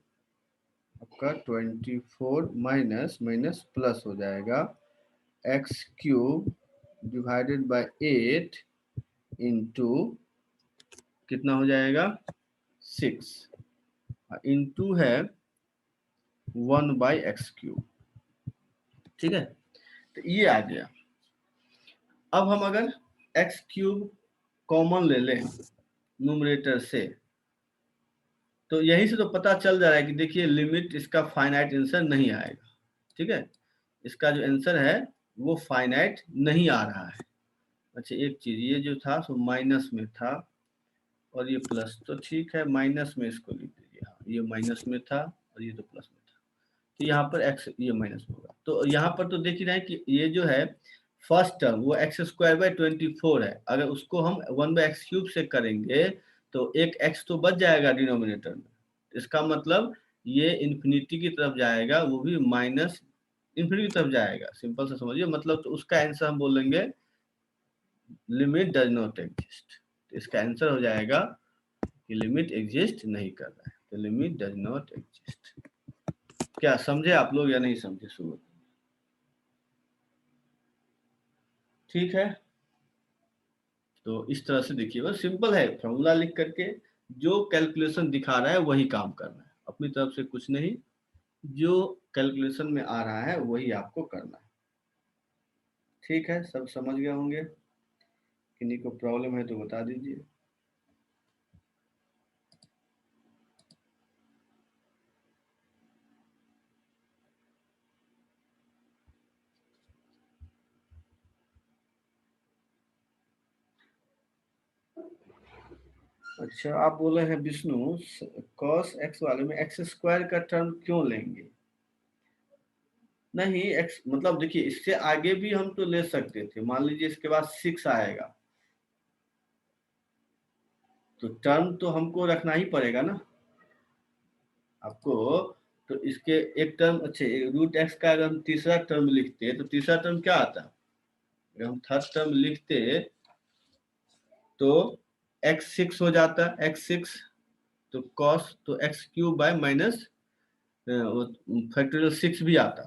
आपका 24 माइनस माइनस प्लस हो जाएगा x cube divided bye 8 into कितना हो जाएगा 6, इंटू है 1 बाई एक्स क्यूब। ठीक है, तो ये आ गया। अब हम अगर एक्स क्यूब कॉमन ले लें न्यूमरेटर से, तो यहीं से तो पता चल जा रहा है कि देखिए लिमिट इसका फाइनाइट आंसर नहीं आएगा। ठीक है, इसका जो आंसर है वो फाइनाइट नहीं आ रहा है। अच्छा एक चीज, ये जो था सो माइनस में था और ये प्लस, तो ठीक है माइनस में इसको लिख दीजिए। हाँ, ये माइनस में था और ये तो प्लस में था, तो यहाँ पर एक्स ये माइनस होगा। तो यहाँ पर तो देख ही रहे हैं कि ये जो है फर्स्ट टर्म वो एक्स स्क्वायर बाई 24 है। अगर उसको हम 1 बाई एक्स क्यूब से करेंगे तो एक एक्स तो बच जाएगा डिनोमिनेटर में। इसका मतलब ये इन्फिनिटी की तरफ जाएगा, वो भी माइनस इन्फिनिटी की तरफ जाएगा। सिंपल से समझिए, मतलब तो उसका आंसर हम बोलेंगे लिमिट डज नॉट एग्जिस्ट। तो इसका आंसर हो जाएगा कि लिमिट एग्जिस्ट नहीं कर रहा है, तो लिमिट डज नॉट एग्जिस्ट। क्या समझे आप लोग या नहीं समझे शुरू? ठीक है, तो इस तरह से देखिए, बस सिंपल है, फॉर्मूला लिख करके जो कैलकुलेशन दिखा रहा है वही काम करना है, अपनी तरफ से कुछ नहीं, जो कैलकुलेशन में आ रहा है वही आपको करना है। ठीक है, सब समझ गए होंगे। किन्हीं को प्रॉब्लम है तो बता दीजिए। अच्छा आप बोले हैं विष्णु cos x वाले में एक्स स्क्वायर का टर्म क्यों लेंगे? नहीं एक्स मतलब देखिए इससे आगे भी हम तो ले सकते थे, मान लीजिए इसके बाद 6 आएगा तो टर्म तो हमको रखना ही पड़ेगा ना आपको। तो इसके एक टर्म, अच्छे रूट एक्स का अगर हम तीसरा टर्म लिखते तो तीसरा टर्म क्या आता, अगर हम थर्ड टर्म लिखते तो एक्स 6 हो जाता, एक्स 6 तो कॉस तो x cube bye minus factorial 6 भी आता।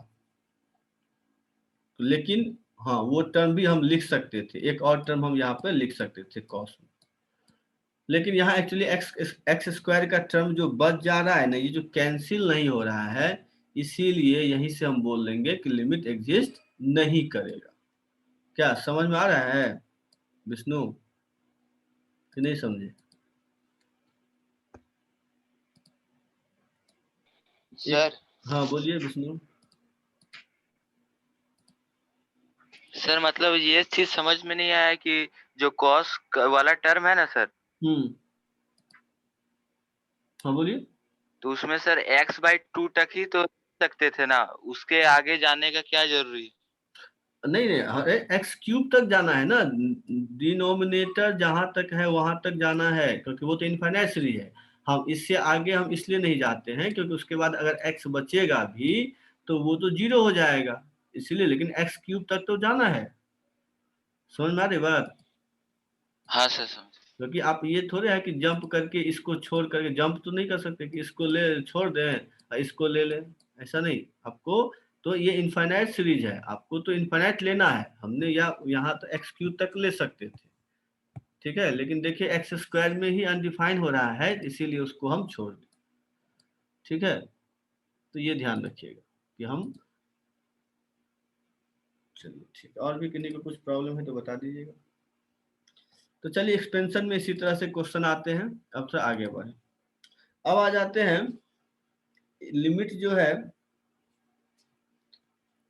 तो लेकिन हाँ वो टर्म भी हम लिख सकते थे, एक और टर्म हम यहाँ पे लिख सकते थे कॉस में, लेकिन यहाँ एक्चुअली एक्स स्क्वायर का टर्म जो बच जा रहा है ना, ये जो कैंसिल नहीं हो रहा है, इसीलिए यहीं से हम बोल लेंगे कि लिमिट एग्जिस्ट नहीं करेगा। क्या समझ में आ रहा है विष्णु कि नहीं समझे? सर हाँ बोलिए विष्णु। सर मतलब ये चीज समझ में नहीं आया कि जो कॉस वाला टर्म है ना सर, हाँ बोलिए। तो उसमें सर x/2 तक ही तो सकते थे ना, उसके आगे जाने का क्या जरूरी? नहीं नहीं, अरे एक्स क्यूब तक जाना है ना, डिनोमिनेटर जहां तक है वहां तक जाना है, क्योंकि वो तो इनफाइनाइट सीरीज है। हम इससे आगे हम इसलिए नहीं जाते हैं क्योंकि उसके बाद अगर एक्स बचेगा भी तो वो तो जीरो हो जाएगा, इसलिए। लेकिन एक्स क्यूब तक तो जाना है, समझ में आ रही बात? हाँ सर समझ। क्योंकि आप ये थोड़े है कि जंप करके इसको छोड़ करके, जंप तो नहीं कर सकते कि इसको ले छोड़ दें और इसको ले लें, ऐसा नहीं। आपको तो ये इनफाइनाइट सीरीज है, आपको तो इनफाइनाइट लेना है। हमने यहाँ तो एक्स क्यूब तक ले सकते थे, ठीक है, लेकिन देखिए एक्स स्क्वायर में ही अनडिफाइन हो रहा है, इसीलिए उसको हम छोड़ दें, ठीक है। तो ये ध्यान रखिएगा कि हम, चलिए ठीक है, और भी किन्हीं को कुछ प्रॉब्लम है तो बता दीजिएगा। तो चलिए एक्सपेंशन में इसी तरह से क्वेश्चन आते हैं। अब से आगे बढ़े, अब आ जाते हैं लिमिट जो है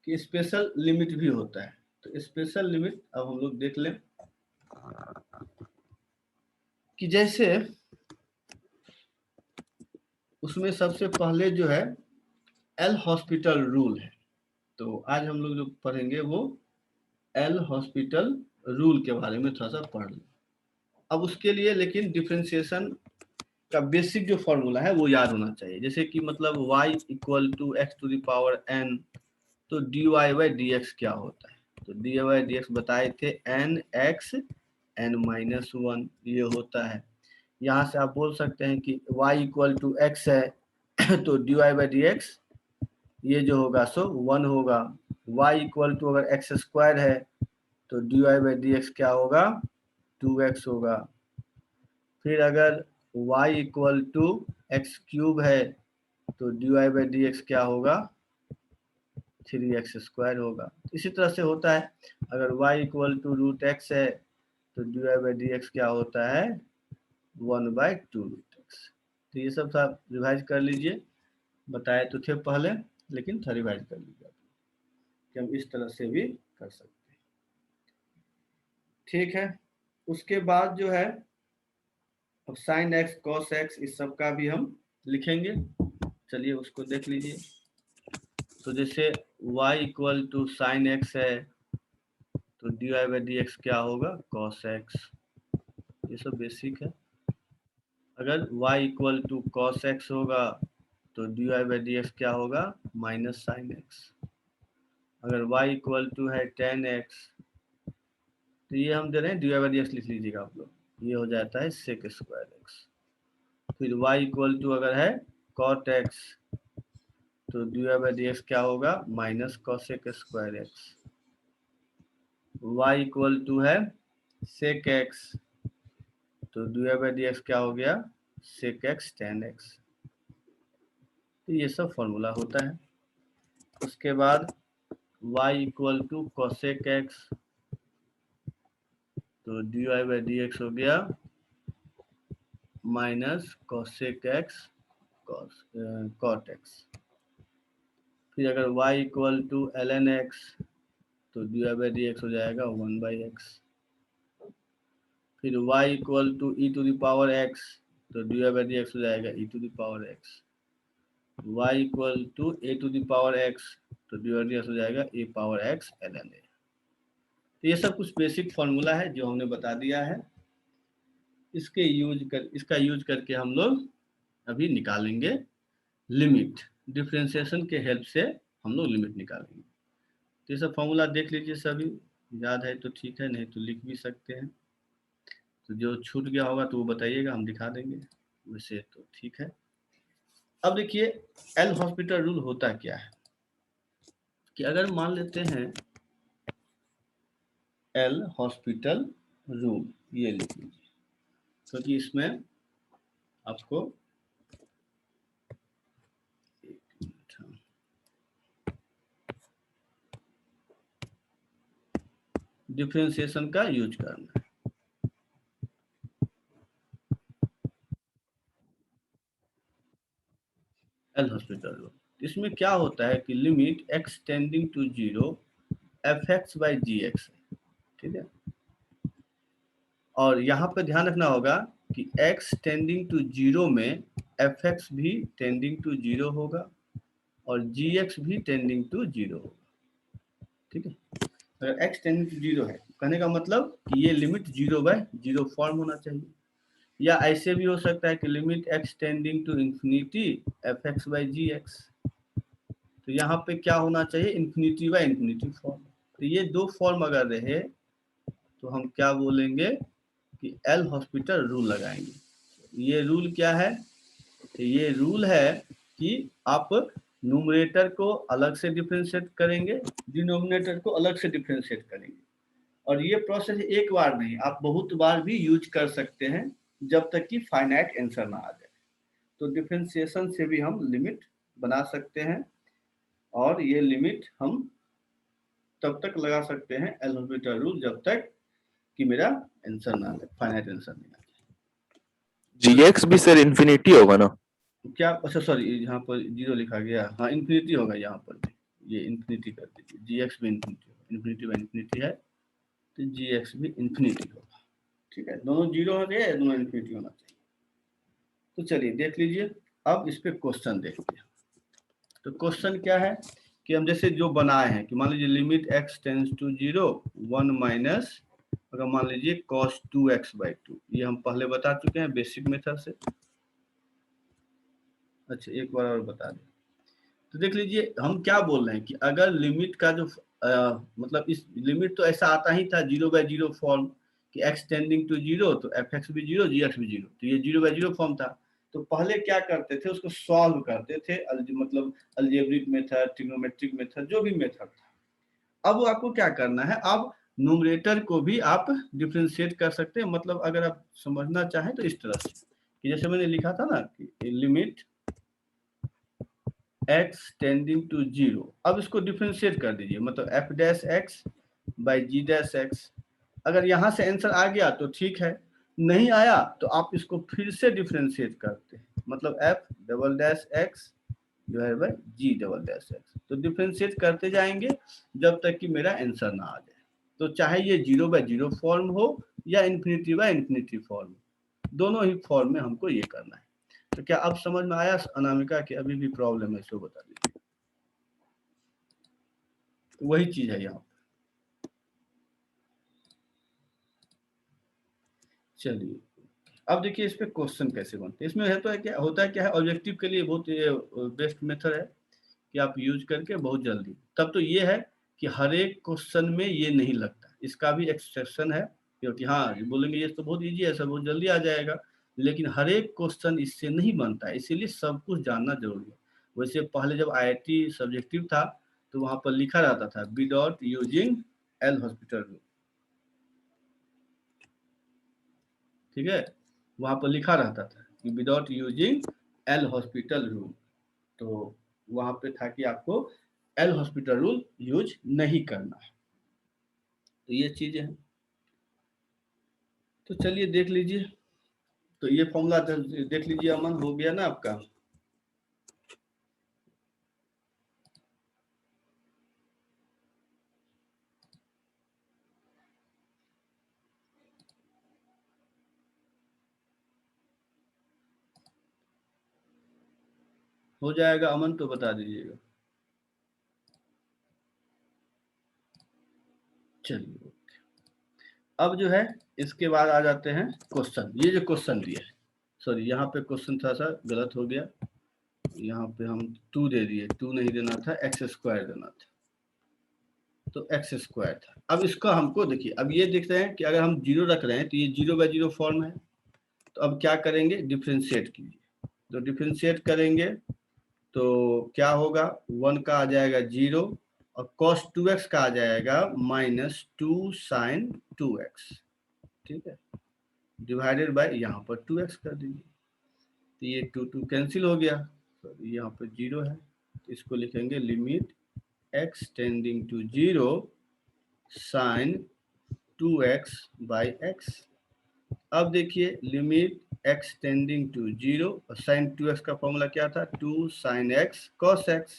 कि स्पेशल लिमिट भी होता है। तो स्पेशल लिमिट अब हम लोग देख लें कि जैसे उसमें सबसे पहले जो है एल हॉस्पिटल रूल है। तो आज हम लोग जो पढ़ेंगे वो एल हॉस्पिटल रूल के बारे में थोड़ा सा पढ़ लें। अब उसके लिए लेकिन डिफरेंशिएशन का बेसिक जो फॉर्मूला है वो याद होना चाहिए। जैसे कि मतलब y equal to x to the power n, तो dy बाई डी एक्स क्या होता है? तो dy बाई डी एक्स बताए थे n x n-1 ये होता है। यहाँ से आप बोल सकते हैं कि y इक्वल टू x है तो dy बाई डी एक्स ये जो होगा सो 1 होगा। y इक्वल टू अगर एक्स स्क्वायर है तो dy बाई डी एक्स क्या होगा? 2x होगा। फिर अगर y equal to x cube है तो dy बाई डी एक्स क्या होगा? 3x स्क्वायर होगा। इसी तरह से होता है, अगर y equal to root x है तो dy बाई डी एक्स क्या होता है? 1/2 रूट एक्स। तो ये सब आप रिवाइज कर लीजिए, बताए तो थे पहले, लेकिन थोड़ा रिवाइज कर लीजिए कि हम इस तरह से भी कर सकते हैं, ठीक है। उसके बाद जो है अब साइन एक्स कॉस एक्स इस सब का भी हम लिखेंगे। चलिए उसको देख लीजिए। तो जैसे y equal to sine x है तो dy बाई डी एक्स क्या होगा? Cos x. ये सब बेसिक है। अगर y equal to cos x होगा तो dy बाई डी एक्स क्या होगा? Minus sine x. अगर y इक्वल टू है टेन एक्स तो ये हम दे रहे हैं dy बाई डी एक्स, लिख लीजिएगा आप लोग, ये हो जाता है सेक स्क्वायर एक्स। फिर y इक्वल टू अगर है कॉट एक्स तो dy बाई डी एक्स क्या होगा? Minus cosec square x. y equal to है सेक एक्स तो dy बाई डी एक्स क्या हो गया? Sec x tan x. तो ये सब फॉर्मूला होता है। उसके बाद y equal to cosec x तो dy बाई डी एक्स हो गया minus cosec x cot x. फिर अगर y equal to ln x तो dy बाई डी एक्स हो जाएगा 1/x। फिर y equal to e to the power x तो dy बाई डी एक्स हो जाएगा e to the power x। y equal to a to the power x तो dy by d x हो जाएगा a power x ln a। तो ये सब कुछ बेसिक फॉर्मूला है जो हमने बता दिया है। इसका यूज करके हम लोग अभी निकालेंगे लिमिट। डिफरेंशिएशन के हेल्प से हम लोग लिमिट निकालेंगे। तो ये सब फॉर्मूला देख लीजिए, सभी याद है तो ठीक है, नहीं तो लिख भी सकते हैं। तो जो छूट गया होगा तो वो बताइएगा, हम दिखा देंगे, वैसे तो ठीक है। अब देखिए एल हॉस्पिटल रूल होता क्या है कि अगर मान लेते हैं एल हॉस्पिटल रूल, ये लिख लीजिए, क्योंकि इसमें आपको डिफरेंशिएशन का यूज करना है। एल हॉस्पिटल रूल इसमें क्या होता है कि limit x tending to 0 fx by gx, ठीक है। और यहाँ पे ध्यान रखना होगा कि x टेंडिंग टू 0 में fx भी टेंडिंग टू 0 होगा और gx भी टेंडिंग टू 0 होगा, ठीक है। अगर x टेंडिंग टू 0 है, कहने का मतलब कि ये लिमिट 0/0 फॉर्म होना चाहिए। या ऐसे भी हो सकता है कि limit x tending to infinity fx by gx, तो यहाँ पे क्या होना चाहिए, इंफिनिटी बाई इंफिनिटी फॉर्म। तो ये दो फॉर्म अगर रहे तो हम क्या बोलेंगे कि एल हॉस्पिटल रूल लगाएंगे। ये रूल क्या है, तो ये रूल है कि आप न्यूमरेटर को अलग से डिफरेंशिएट करेंगे, डिनोमिनेटर को अलग से डिफरेंशिएट करेंगे। और ये प्रोसेस एक बार नहीं, आप बहुत बार भी यूज कर सकते हैं जब तक कि फाइनाइट आंसर ना आ जाए। तो डिफरेंशिएशन से भी हम लिमिट बना सकते हैं और ये लिमिट हम तब तक लगा सकते हैं एल हॉस्पिटल रूल जब तक कि मेरा आंसर ना आए, फाइनाइट आंसर नहीं आए। जीएक्स भी सर इन्फिनिटी होगा ना? क्या, अच्छा सॉरी, यहाँ पर 0 लिखा गया, हाँ इन्फिनिटी होगा यहाँ पर भी, ये इन्फिनिटी कर दीजिए, जीएक्स भी इन्फिनिटी होगा, इन्फिनिटी बाई इन्फिनिटी है तो जीएक्स भी इन्फिनिटी होगा, ठीक है। दोनों 0 होना चाहिए, दोनों इन्फिनिटी होना चाहिए। तो चलिए देख लीजिए, अब इस पे क्वेश्चन देखते हैं। तो क्वेश्चन क्या है कि हम जैसे जो बनाए हैं कि मान लीजिए limit x tends to 0 1 minus, अगर मान लीजिए cos 2x/2, ये हम पहले बता चुके हैं बेसिक मेथड से। अच्छा एक बार और बता दें, तो देख लीजिए हम क्या बोल रहे हैं कि अगर लिमिट का जो मतलब इस लिमिट तो ऐसा आता ही था 0/0 फॉर्म कि x टेंडिंग टू 0 तो fx भी 0 gx भी 0, तो ये 0/0 फॉर्म था। तो पहले क्या करते थे, उसको सॉल्व करते थे, मतलब अलजेब्रिक मेथड, ट्रिग्नोमेट्रिक मेथड, जो भी मेथड था। अब आपको क्या करना है, अब न्यूमरेटर को भी आप डिफरेंशिएट कर सकते हैं। मतलब अगर आप समझना चाहें तो इस तरह से कि जैसे मैंने लिखा था ना कि लिमिट x टेंडिंग टू 0, अब इसको डिफरेंशिएट कर दीजिए, मतलब f dash x by g dash x। अगर यहाँ से आंसर आ गया तो ठीक है, नहीं आया तो आप इसको फिर से डिफरेंशिएट करते हैं, मतलब f double dash x divide by g double dash x। तो डिफरेंशिएट करते जाएंगे जब तक कि मेरा आंसर ना आ जाए। तो चाहे ये 0/0 फॉर्म हो या इन्फिनिटी बाई इन्फिनिटी फॉर्म, दोनों ही फॉर्म में हमको ये करना है। तो क्या अब समझ में आया अनामिका कि अभी भी प्रॉब्लम है, इसको बता दीजिए। तो वही चीज है यहाँ। चलिए अब देखिए इस पे क्वेश्चन कैसे बनते हैं। इसमें है तो क्या होता है ऑब्जेक्टिव के लिए बहुत बेस्ट मेथड है कि आप यूज करके बहुत जल्दी। तब तो ये है कि हर एक क्वेश्चन में ये नहीं लगता, इसका भी एक्सेप्शन है क्योंकि हाँ बोलेंगे ये तो बहुत इजी है, सब बहुत जल्दी आ जाएगा, लेकिन हर एक क्वेश्चन इससे नहीं बनता है, इसीलिए सब कुछ जानना जरूरी है। वैसे पहले जब IIT सब्जेक्टिव था तो वहां पर लिखा रहता था without using L hospital rule, ठीक है, वहां पर लिखा रहता था कि without using L hospital rule. तो वहां पे था कि आपको एल हॉस्पिटल रूल यूज नहीं करना है। तो ये चीजें हैं। तो चलिए देख लीजिए, तो ये फॉर्मूला देख लीजिए, अमन हो गया ना आपका। हो जाएगा अमन, तो बता दीजिएगा। चलिए अब जो है इसके बाद आ जाते हैं क्वेश्चन। ये जो क्वेश्चन दिया है, सॉरी यहाँ पे क्वेश्चन थोड़ा सा गलत हो गया, यहाँ पे हम 2 दे दिए, 2 नहीं देना था, x² देना था, तो x² था। अब इसका हमको देखिए, अब ये देख रहे हैं कि अगर हम 0 रख रहे हैं तो ये 0/0 फॉर्म है। तो अब क्या करेंगे, डिफरेंशिएट कीजिए। तो डिफरेंशिएट करेंगे तो क्या होगा, 1 का आ जाएगा 0 और cos 2x का आ जाएगा -2 sin 2x, ठीक है, डिवाइडेड बाय यहाँ पर 2x कर दीजिए। तो ये 2 कैंसिल हो गया, तो यहाँ पर 0 है, तो इसको लिखेंगे limit x tending to 0 sin 2x by x। अब देखिए लिमिट x टेंडिंग टू 0 और साइन 2x का फॉर्मूला क्या था, 2 sine x cos x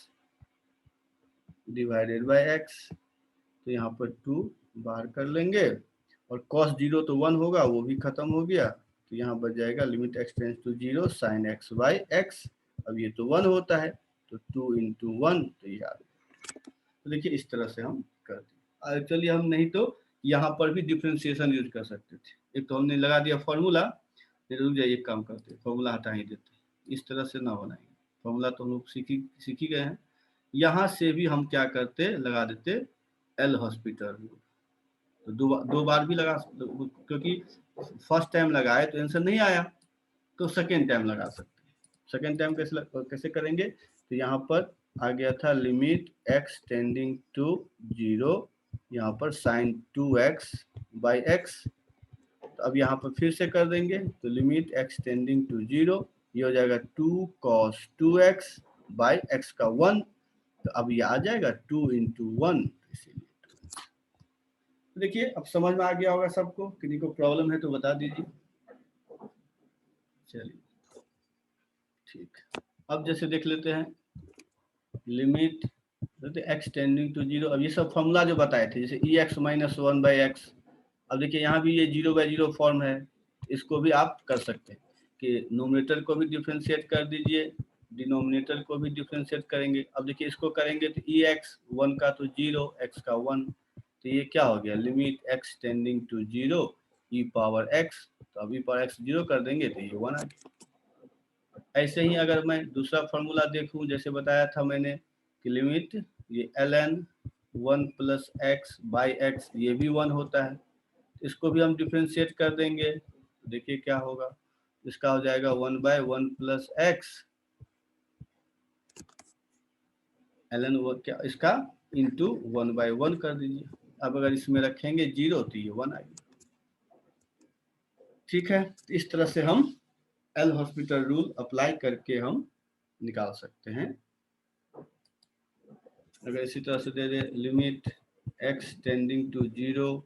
divided by x। तो यहाँ पर 2 बाहर कर लेंगे और cos 0 तो 1 होगा, वो भी खत्म हो गया। तो यहाँ बच जाएगा limit x tends to 0 sine x by x। अब ये तो 1 होता है तो 2 इंटू 1 तो ये आ गया। तो देखिए इस तरह से हम करते हैं। चलिए हम नहीं तो यहाँ पर भी डिफ्रेंशिएशन यूज कर सकते थे। एक तो हमने लगा दिया फॉर्मूला, रुक जाइए एक काम करते हैं, फॉर्मूला हटा ही देते हैं, इस तरह से ना बनाएंगे। फॉर्मूला तो हम लोग सीख ही गए हैं। यहाँ से भी हम क्या करते, लगा देते एल हॉस्पिटल रूल। तो दो बार भी लगा, क्योंकि फर्स्ट टाइम लगाए तो आंसर नहीं आया तो सेकेंड टाइम लगा सकते हैं। सेकेंड टाइम कैसे करेंगे, तो यहाँ पर आ गया था लिमिट x टेंडिंग टू 0, यहाँ पर साइन 2x बाई x। तो अब यहाँ पर फिर से कर देंगे तो लिमिट x टेंडिंग टू 0, ये हो जाएगा 2 cos 2x बाई x का 1। तो अब ये आ जाएगा 2 इंटू 1, इसीलिए। तो देखिए अब समझ में आ गया होगा सबको, किसी को प्रॉब्लम है तो बता दीजिए। चलिए ठीक, अब जैसे देख लेते हैं लिमिट x टेंडिंग टू 0। अब ये सब फॉर्मूला जो बताए थे, जैसे ex माइनस 1 बाई एक्स। अब देखिए यहाँ भी ये 0/0 फॉर्म है, इसको भी आप कर सकते हैं कि नोमिनेटर को भी डिफ्रेंशिएट कर दीजिए, डिनोमिनेटर को भी डिफ्रेंशिएट करेंगे। अब देखिए इसको करेंगे तो ex 1 का तो 0, x का 1, तो ये क्या हो गया limit x tending to 0 e power x। तो अब e पावर x 0 कर देंगे तो ये 1 आ गया। ऐसे ही अगर मैं दूसरा फॉर्मूला देखूं, जैसे बताया था मैंने कि लिमिट ये ln 1 plus x by x, ये भी 1 होता है। इसको भी हम डिफ्रेंशिएट कर देंगे तो देखिए क्या होगा, इसका हो जाएगा 1 बाय 1 प्लस एक्स ln क्या इसका इंटू 1 बाय 1 कर दीजिए। अब अगर इसमें रखेंगे 0 तो ये 1 आएगा। ठीक है, इस तरह से हम एल हॉस्पिटल रूल अप्लाई करके हम निकाल सकते हैं। अगर इसी तरह से दे दे limit x tending to 0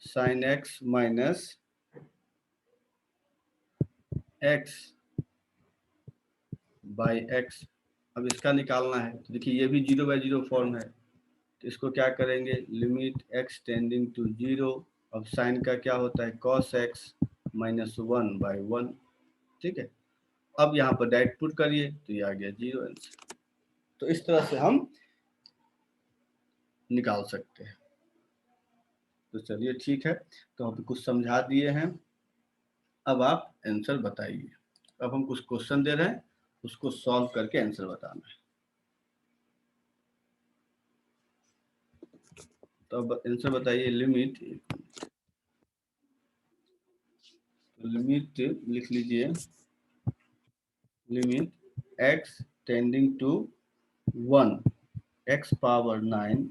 sine x minus x by x। अब इसका निकालना है तो देखिए ये भी 0/0 फॉर्म है, तो इसको क्या करेंगे लिमिट x टेंडिंग टू 0। अब साइन का क्या होता है cos x माइनस 1 बाई 1। ठीक है, अब यहाँ पर डायरेक्ट पुट करिए तो ये आ गया 0 आंसर। तो इस तरह से हम निकाल सकते हैं। तो चलिए ठीक है, तो हम कुछ समझा दिए हैं, अब आप आंसर बताइए। अब हम कुछ क्वेश्चन दे रहे हैं, उसको सॉल्व करके आंसर बताना है। तो अब आंसर बताइए लिमिट लिख लीजिए limit x tending to 1 x power 9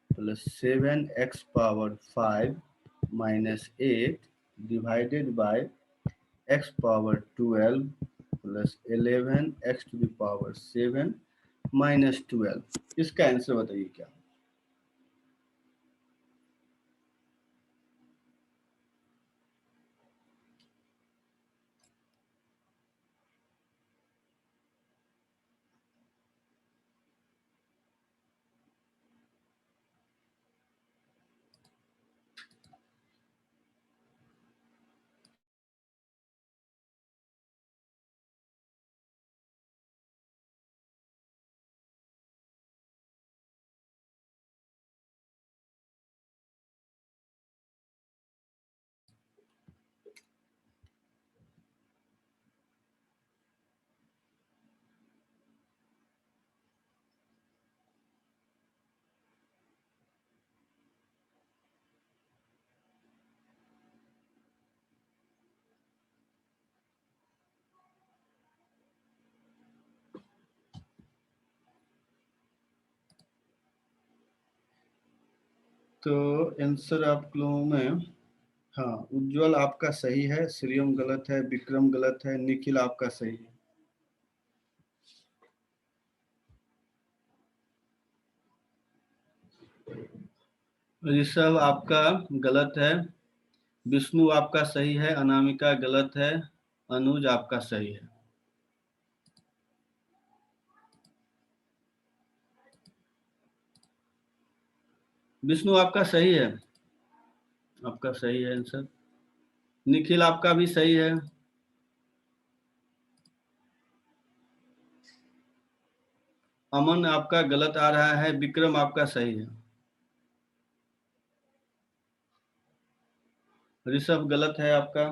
plus 7x power 5 minus 8 divided by x power 12 plus 11 x to the power 7 minus 12। इसका आंसर बताइए क्या। तो आंसर आप लोगों में, हाँ उज्जवल आपका सही है, श्रीयम गलत है, विक्रम गलत है, निखिल आपका सही है। ऋषभ आपका गलत है, विष्णु आपका सही है, अनामिका गलत है, अनुज आपका सही है। विष्णु आपका सही है, आपका सही है आंसर। निखिल आपका भी सही है। अमन आपका गलत आ रहा है, विक्रम आपका सही है। ऋषभ गलत है आपका।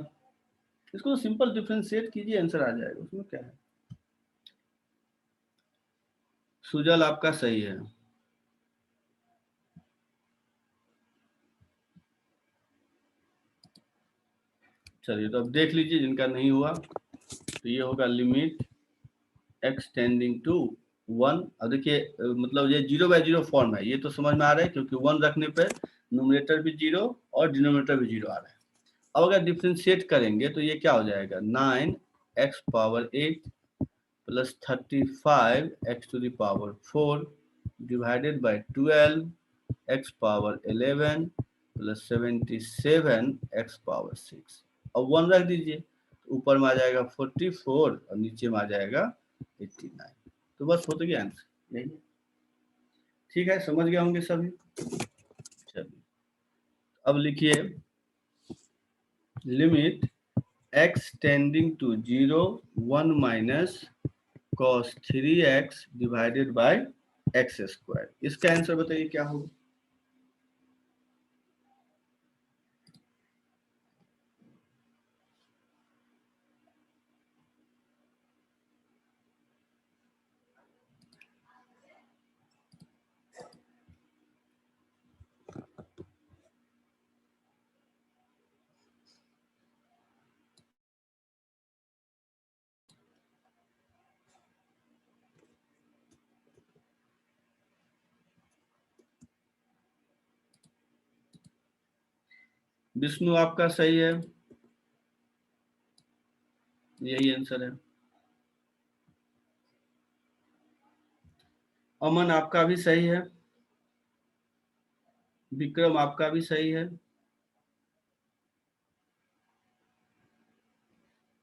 इसको सिंपल डिफरेंशिएट कीजिए, आंसर आ जाएगा, उसमें क्या है। सुजल आपका सही है। चलिए तो अब देख लीजिए जिनका नहीं हुआ, तो ये होगा लिमिट x टेंडिंग टू 1। अब देखिए मतलब ये 0/0 फॉर्म है, ये तो समझ में आ रहा है, क्योंकि 1 रखने पे न्यूमरेटर भी 0 और डिनोमिनेटर भी 0 आ रहा है। अब अगर डिफरेंशिएट करेंगे तो ये क्या हो जाएगा, 9x⁸ plus 35x⁴ divided by 12x⁻11 plus 77x⁻6। अब 1 रख दीजिए, तो ऊपर में आ जाएगा 44 और नीचे में आ जाएगा 89। तो बस हो तो गया आंसर, यही। ठीक है, समझ गए होंगे सभी। चलिए अब लिखिए limit x tending to 0 1 minus cos 3x divided by x²। इसका आंसर बताइए क्या होगा। विष्णु आपका सही है, यही आंसर है। अमन आपका भी सही है, विक्रम आपका भी सही है,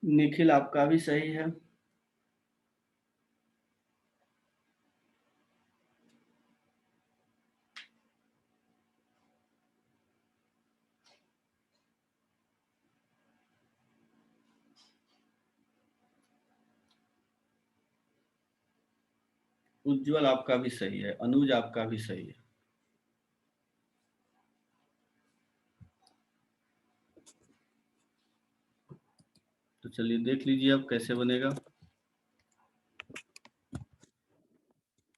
निखिल आपका भी सही है, उज्जवल आपका भी सही है, अनुज आपका भी सही है। तो चलिए देख लीजिए अब कैसे बनेगा।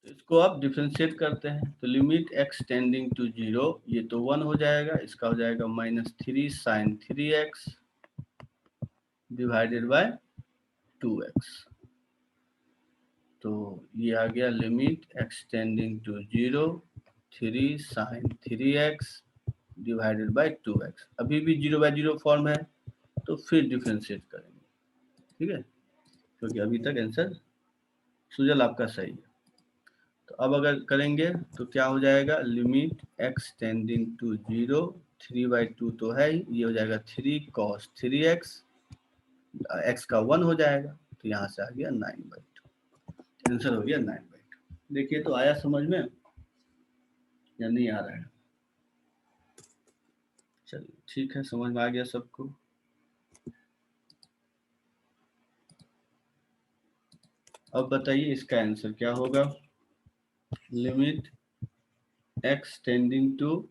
इसको आप डिफरेंशिएट करते हैं, तो लिमिट x टेंडिंग टू 0, ये तो 1 हो जाएगा, इसका हो जाएगा -3 sin 3x divided by 2x। तो ये आ गया limit x tending to 0 3 sin 3x divided by 2x। अभी भी 0/0 फॉर्म है, तो फिर डिफरेंशिएट करेंगे, ठीक है, क्योंकि अभी तक आंसर सुजल आपका सही है। तो अब अगर करेंगे तो क्या हो जाएगा, लिमिट x टेंडिंग टू 0 3/2 तो है ही, ये हो जाएगा 3 cos 3x, x का 1 हो जाएगा, तो यहाँ से आ गया 9/2। आंसर हो गया 9/2। देखिए तो आया समझ में या नहीं आ रहा है। चलिए ठीक है, समझ में आ गया सबको। अब बताइए इसका आंसर क्या होगा। Limit x tending to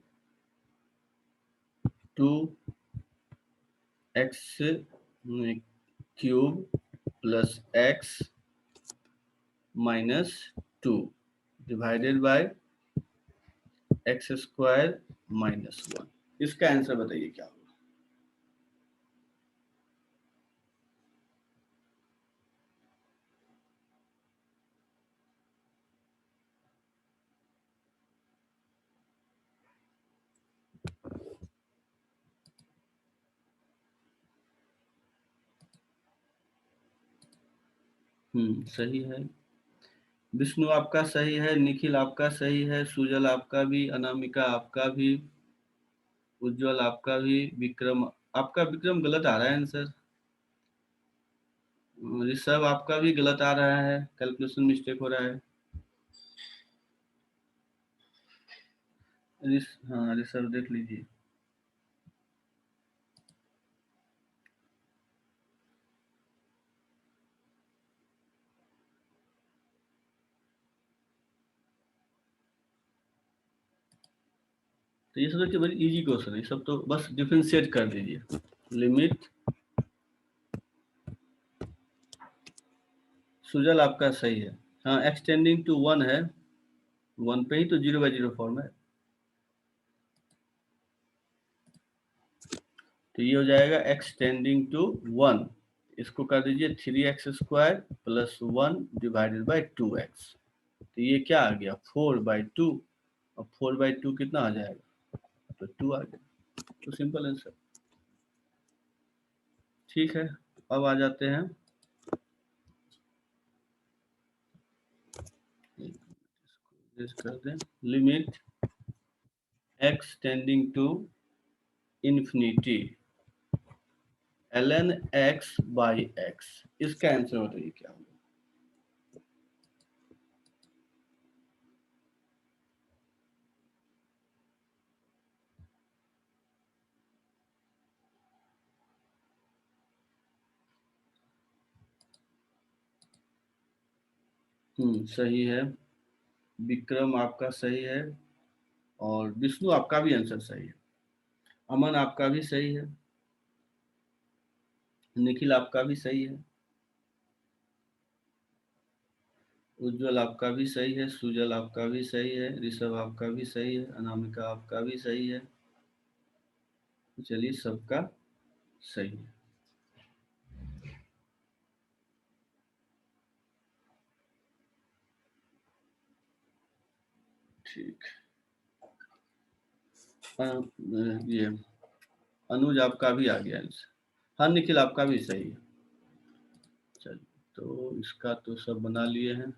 2x³ plus x -2 divided by x² -1। इसका आंसर बताइए क्या होगा। सही है, विष्णु आपका सही है, निखिल आपका सही है, सुजल आपका भी, अनामिका आपका भी, उज्जवल आपका भी, विक्रम आपका, विक्रम गलत आ रहा है आंसर। ऋषभ आपका भी गलत आ रहा है, कैलकुलेशन मिस्टेक हो रहा है। हाँ ऋषभ देख लीजिए। तो ये सब देखिए बड़ी इजी क्वेश्चन है, ये सब तो बस डिफरेंशिएट कर दीजिए। लिमिट, सुजल आपका सही है। हाँ एक्सटेंडिंग टू 1 है, 1 पे ही तो 0/0 फॉर्म है। तो ये हो जाएगा एक्सटेंडिंग टू 1, इसको कर दीजिए 3x² + 1 / 2x। तो ये क्या आ गया 4/2, और 4/2 कितना आ जाएगा, तो 2 आ गया। तो सिंपल आंसर। ठीक है, अब आ जाते हैं कर दें, limit x tending to infinity ln x/x, इसका आंसर बताइए क्या होगा। सही है, विक्रम आपका सही है, और विष्णु आपका भी आंसर सही है, अमन आपका भी सही है, निखिल आपका भी सही है, उज्जवल आपका भी सही है, सुजल आपका भी सही है, ऋषभ आपका भी सही है, अनामिका आपका भी सही है। चलिए सबका सही है। ठीक, ये अनुज आपका भी आ गया आंसर। हाँ निखिल आपका भी सही है। चलिए तो इसका तो सब बना लिए हैं।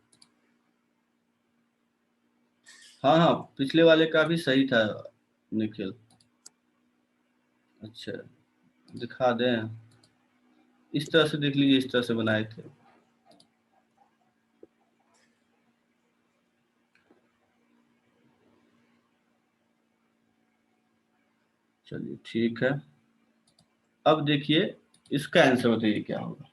हाँ हाँ पिछले वाले का भी सही था निखिल। अच्छा दिखा दें, इस तरह से देख लीजिए, इस तरह से बनाए थे। चलिए ठीक है, अब देखिए इसका आंसर बताइए क्या होगा।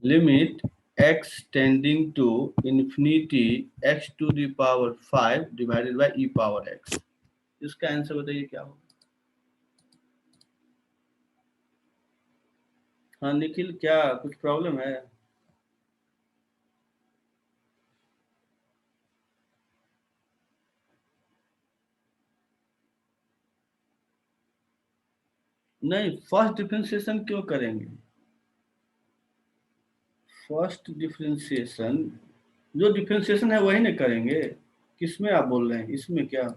Limit x tending to infinity x⁵ divided by e⁻x, इसका आंसर बताइए क्या होगा। हाँ निखिल क्या कुछ प्रॉब्लम है। नहीं फर्स्ट डिफरेंशिएशन क्यों करेंगे, फर्स्ट डिफरेंशिएशन, जो डिफरेंशिएशन है वही ना करेंगे। किसमें आप बोल रहे हैं, इसमें क्या।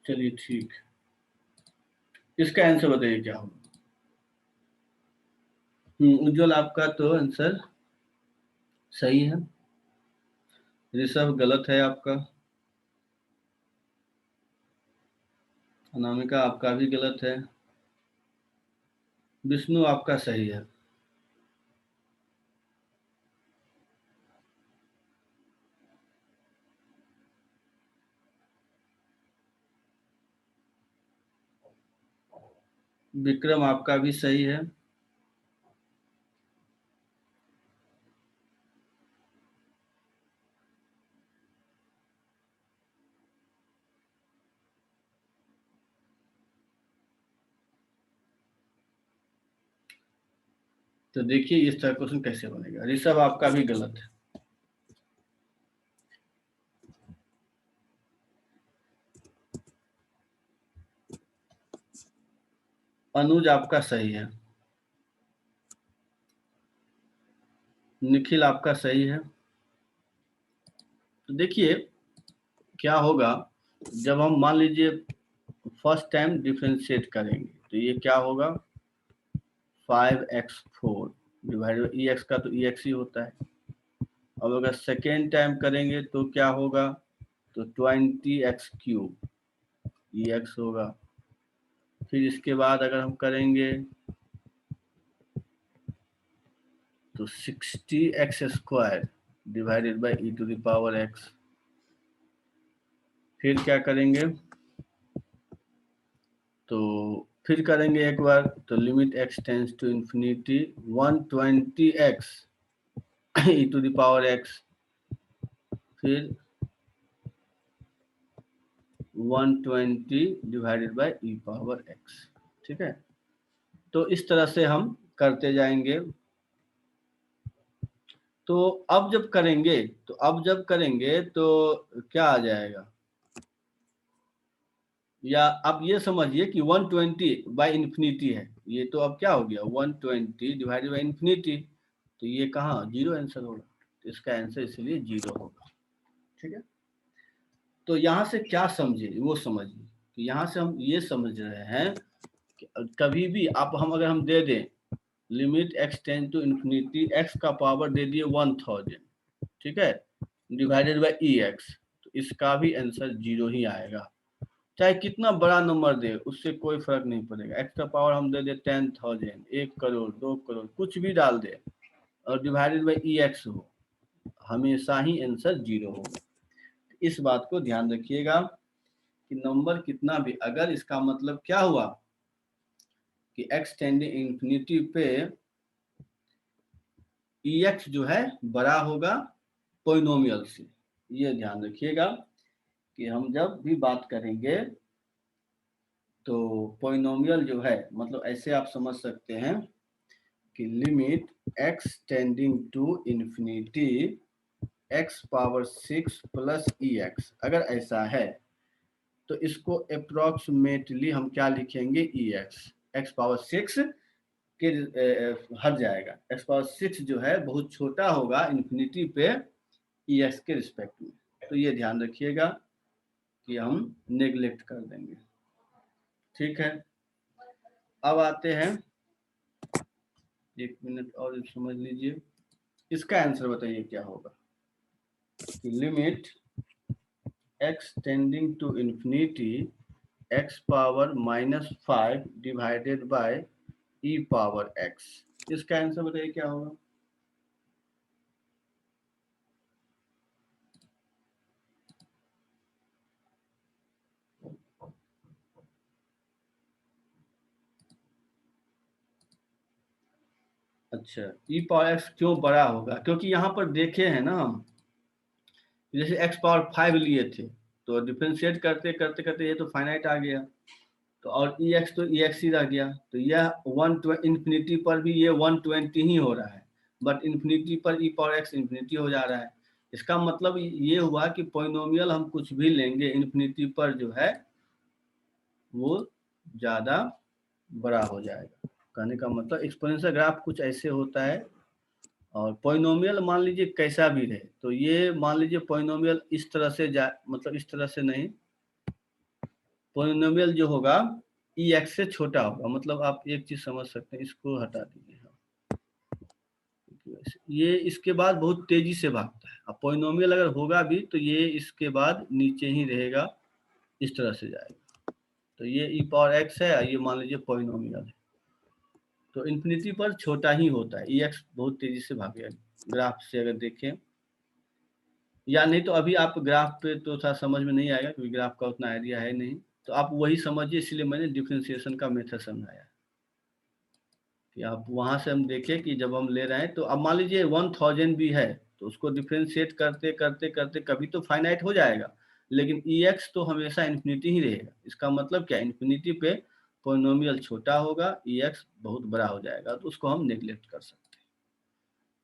चलिए ठीक, इसका आंसर बताइए क्या होगा। उज्जवल आपका तो आंसर सही है, ऋषभ गलत है आपका, अनामिका आपका भी गलत है, विष्णु आपका सही है। विक्रम आपका भी सही है। तो देखिए इस तरह क्वेश्चन कैसे बनेगा। ऋषभ आपका भी गलत है, अनुज आपका सही है, निखिल आपका सही है। तो देखिए क्या होगा, जब हम मान लीजिए फर्स्ट टाइम डिफरेंशिएट करेंगे तो ये क्या होगा 5x4 divided by E x का तो ई एक्स ही होता है। अब अगर सेकेंड टाइम करेंगे तो क्या होगा, तो 20x³ ई एक्स होगा। फिर इसके बाद अगर हम करेंगे तो 60x² डिवाइडेड बाई e⁻x। फिर क्या करेंगे, तो फिर करेंगे एक बार, तो limit x tends to infinity 120x e⁻x, फिर 120 डिवाइडेड बाई e⁻x। ठीक है, तो इस तरह से हम करते जाएंगे। तो अब जब करेंगे तो क्या आ जाएगा, या आप ये समझिए कि 120 बाई इन्फिनिटी है, ये तो अब क्या हो गया 120 डिवाइडेड बाई इन्फिनिटी, तो ये कहाँ जीरो आंसर होगा, तो इसका आंसर इसलिए जीरो होगा। ठीक है, तो यहाँ से क्या समझे वो समझिए कि यहाँ से हम ये समझ रहे हैं कि कभी भी आप अगर हम दे दें limit x tend to infinity x का पावर दे दिए 1000, ठीक है, डिवाइडेड बाई ई एक्स, तो इसका भी आंसर जीरो ही आएगा। चाहे कितना बड़ा नंबर दे उससे कोई फर्क नहीं पड़ेगा, x का पावर हम दे दे 10,000, 1 करोड़ 2 करोड़ कुछ भी डाल दे और डिवाइडेड बाई ई एक्स हो, हमेशा ही आंसर जीरो होगा। इस बात को ध्यान रखिएगा कि नंबर कितना भी, अगर इसका मतलब क्या हुआ कि x टेंडिंग इंफिनिटी पे ई एक्स जो है बड़ा होगा पोलिनोमियल से। ये ध्यान रखिएगा कि हम जब भी बात करेंगे तो पोलिनोमियल जो है, मतलब ऐसे आप समझ सकते हैं कि limit x tending to infinity x power 6 plus e x, अगर ऐसा है तो इसको अप्रोक्सीमेटली हम क्या लिखेंगे, ई एक्स, एक्स पावर 6 के हट जाएगा, एक्स पावर 6 जो है बहुत छोटा होगा इन्फिनिटी पे ई एक्स के रिस्पेक्ट में, तो ये ध्यान रखिएगा कि हम नेग्लेक्ट कर देंगे। ठीक है, अब आते हैं, एक मिनट और समझ लीजिए, इसका आंसर बताइए क्या होगा कि limit x tending to infinity x power -5 divided by e power x, इसका आंसर बताइए क्या होगा। अच्छा, ई पावर x क्यों बड़ा होगा, क्योंकि यहाँ पर देखे हैं ना हम, जैसे x पावर 5 लिए थे तो डिफरेंशिएट करते करते करते ये तो फाइनाइट आ गया, तो और ई एक्स तो ई एक्स ही रह गया, तो यह 120 इन्फिनिटी पर भी ये 120 ही हो रहा है, बट इन्फिनिटी पर ई पावर एक्स इन्फिनिटी हो जा रहा है। इसका मतलब ये हुआ कि पोलिनोमियल हम कुछ भी लेंगे इन्फिनिटी पर जो है वो ज़्यादा बड़ा हो जाएगा। कहने का मतलब एक्सपोनेंशियल ग्राफ कुछ ऐसे होता है, और पोलिनोमियल मान लीजिए कैसा भी रहे, तो ये मान लीजिए पोलिनोमियल इस तरह से मतलब इस तरह से नहीं, पोलिनोमियल जो होगा ई एक्स से छोटा होगा, मतलब आप एक चीज समझ सकते हैं, इसको हटा दीजिए, ये इसके बाद बहुत तेजी से भागता है। अब पोलिनोमियल अगर होगा भी तो ये इसके बाद नीचे ही रहेगा, इस तरह से जाएगा, तो ये ई पावर एक्स है, ये मान लीजिए पोलिनोमियल है, तो इन्फिनिटी पर छोटा ही होता है, ई एक्स बहुत तेजी से भागेगा ग्राफ से अगर देखें, या नहीं तो अभी आप ग्राफ पे तो था समझ में नहीं आएगा क्योंकि ग्राफ का उतना आइडिया है नहीं, तो आप वही समझिए, इसलिए मैंने डिफरेंशिएशन का मेथड समझाया कि आप वहां से हम देखें कि जब हम ले रहे हैं तो अब मान लीजिए 1000 भी है तो उसको डिफरेंशिएट करते करते करते कभी तो फाइनाइट हो जाएगा, लेकिन ई एक्स तो हमेशा इन्फिनिटी ही रहेगा। इसका मतलब क्या, इन्फिनिटी पे पोलिनोमियल छोटा होगा, ई एक्स बहुत बड़ा हो जाएगा, तो उसको हम नेग्लेक्ट कर सकते हैं।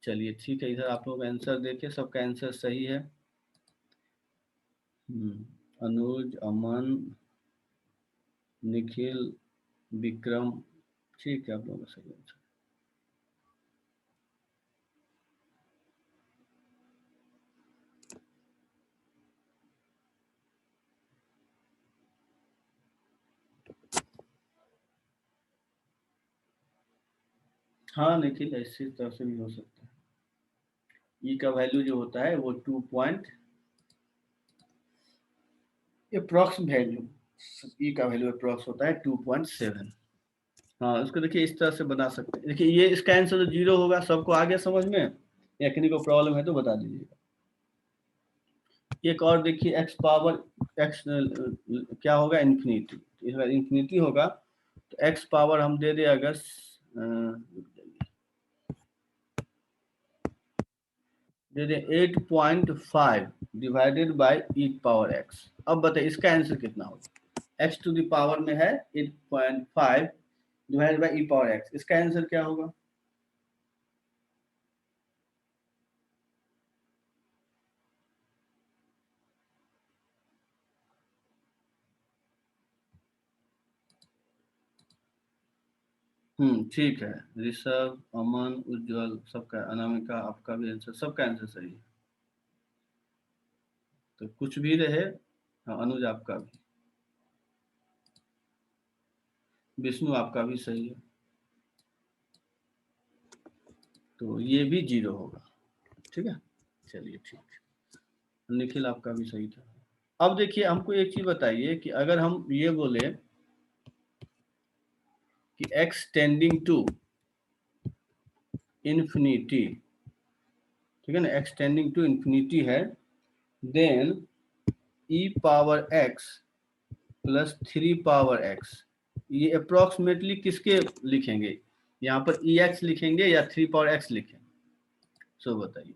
चलिए ठीक है, इधर आप लोग आंसर देखें, सबका आंसर सही है। अनुज, अमन, निखिल, विक्रम, ठीक है, आप लोगों का सही आंसर। हाँ निखिल, इसी तरह से भी हो सकता है। ई का वैल्यू जो होता है वो 2 पॉइंट अप्रॉक्स वैल्यू, ई का वैल्यू अप्रॉक्स होता है 2.7। हाँ उसको देखिए इस तरह से बना सकते हैं। देखिए ये इसका आंसर तो 0 होगा। सबको आ गया समझ में, या किसी को प्रॉब्लम है तो बता दीजिएगा। एक और देखिए x पावर x क्या होगा, इन्फिनिटी। अगर इन्फिनिटी होगा तो x पावर हम दे दे अगर दे दे 8.5 divided by e power x। अब बताइए इसका आंसर कितना होगा। x टू द पावर में है 8.5 divided by e power x, इसका आंसर क्या होगा। ठीक है। ऋषभ, अमन, उज्जवल सबका, अनामिका आपका भी आंसर, सबका आंसर सही है। तो कुछ भी रहे। हाँ अनुज आपका भी, विष्णु आपका भी सही है। तो ये भी 0 होगा। ठीक है, चलिए ठीक है। निखिल आपका भी सही था। अब देखिए हमको एक चीज बताइए कि अगर हम ये बोले कि x टेंडिंग टू इन्फिनिटी, ठीक है ना, x टेंडिंग टू इन्फिनिटी है, then e power x plus 3 power x, ये अप्रोक्सीमेटली किसके लिखेंगे, यहाँ पर ex लिखेंगे या 3 पावर x लिखेंगे। सो बताइए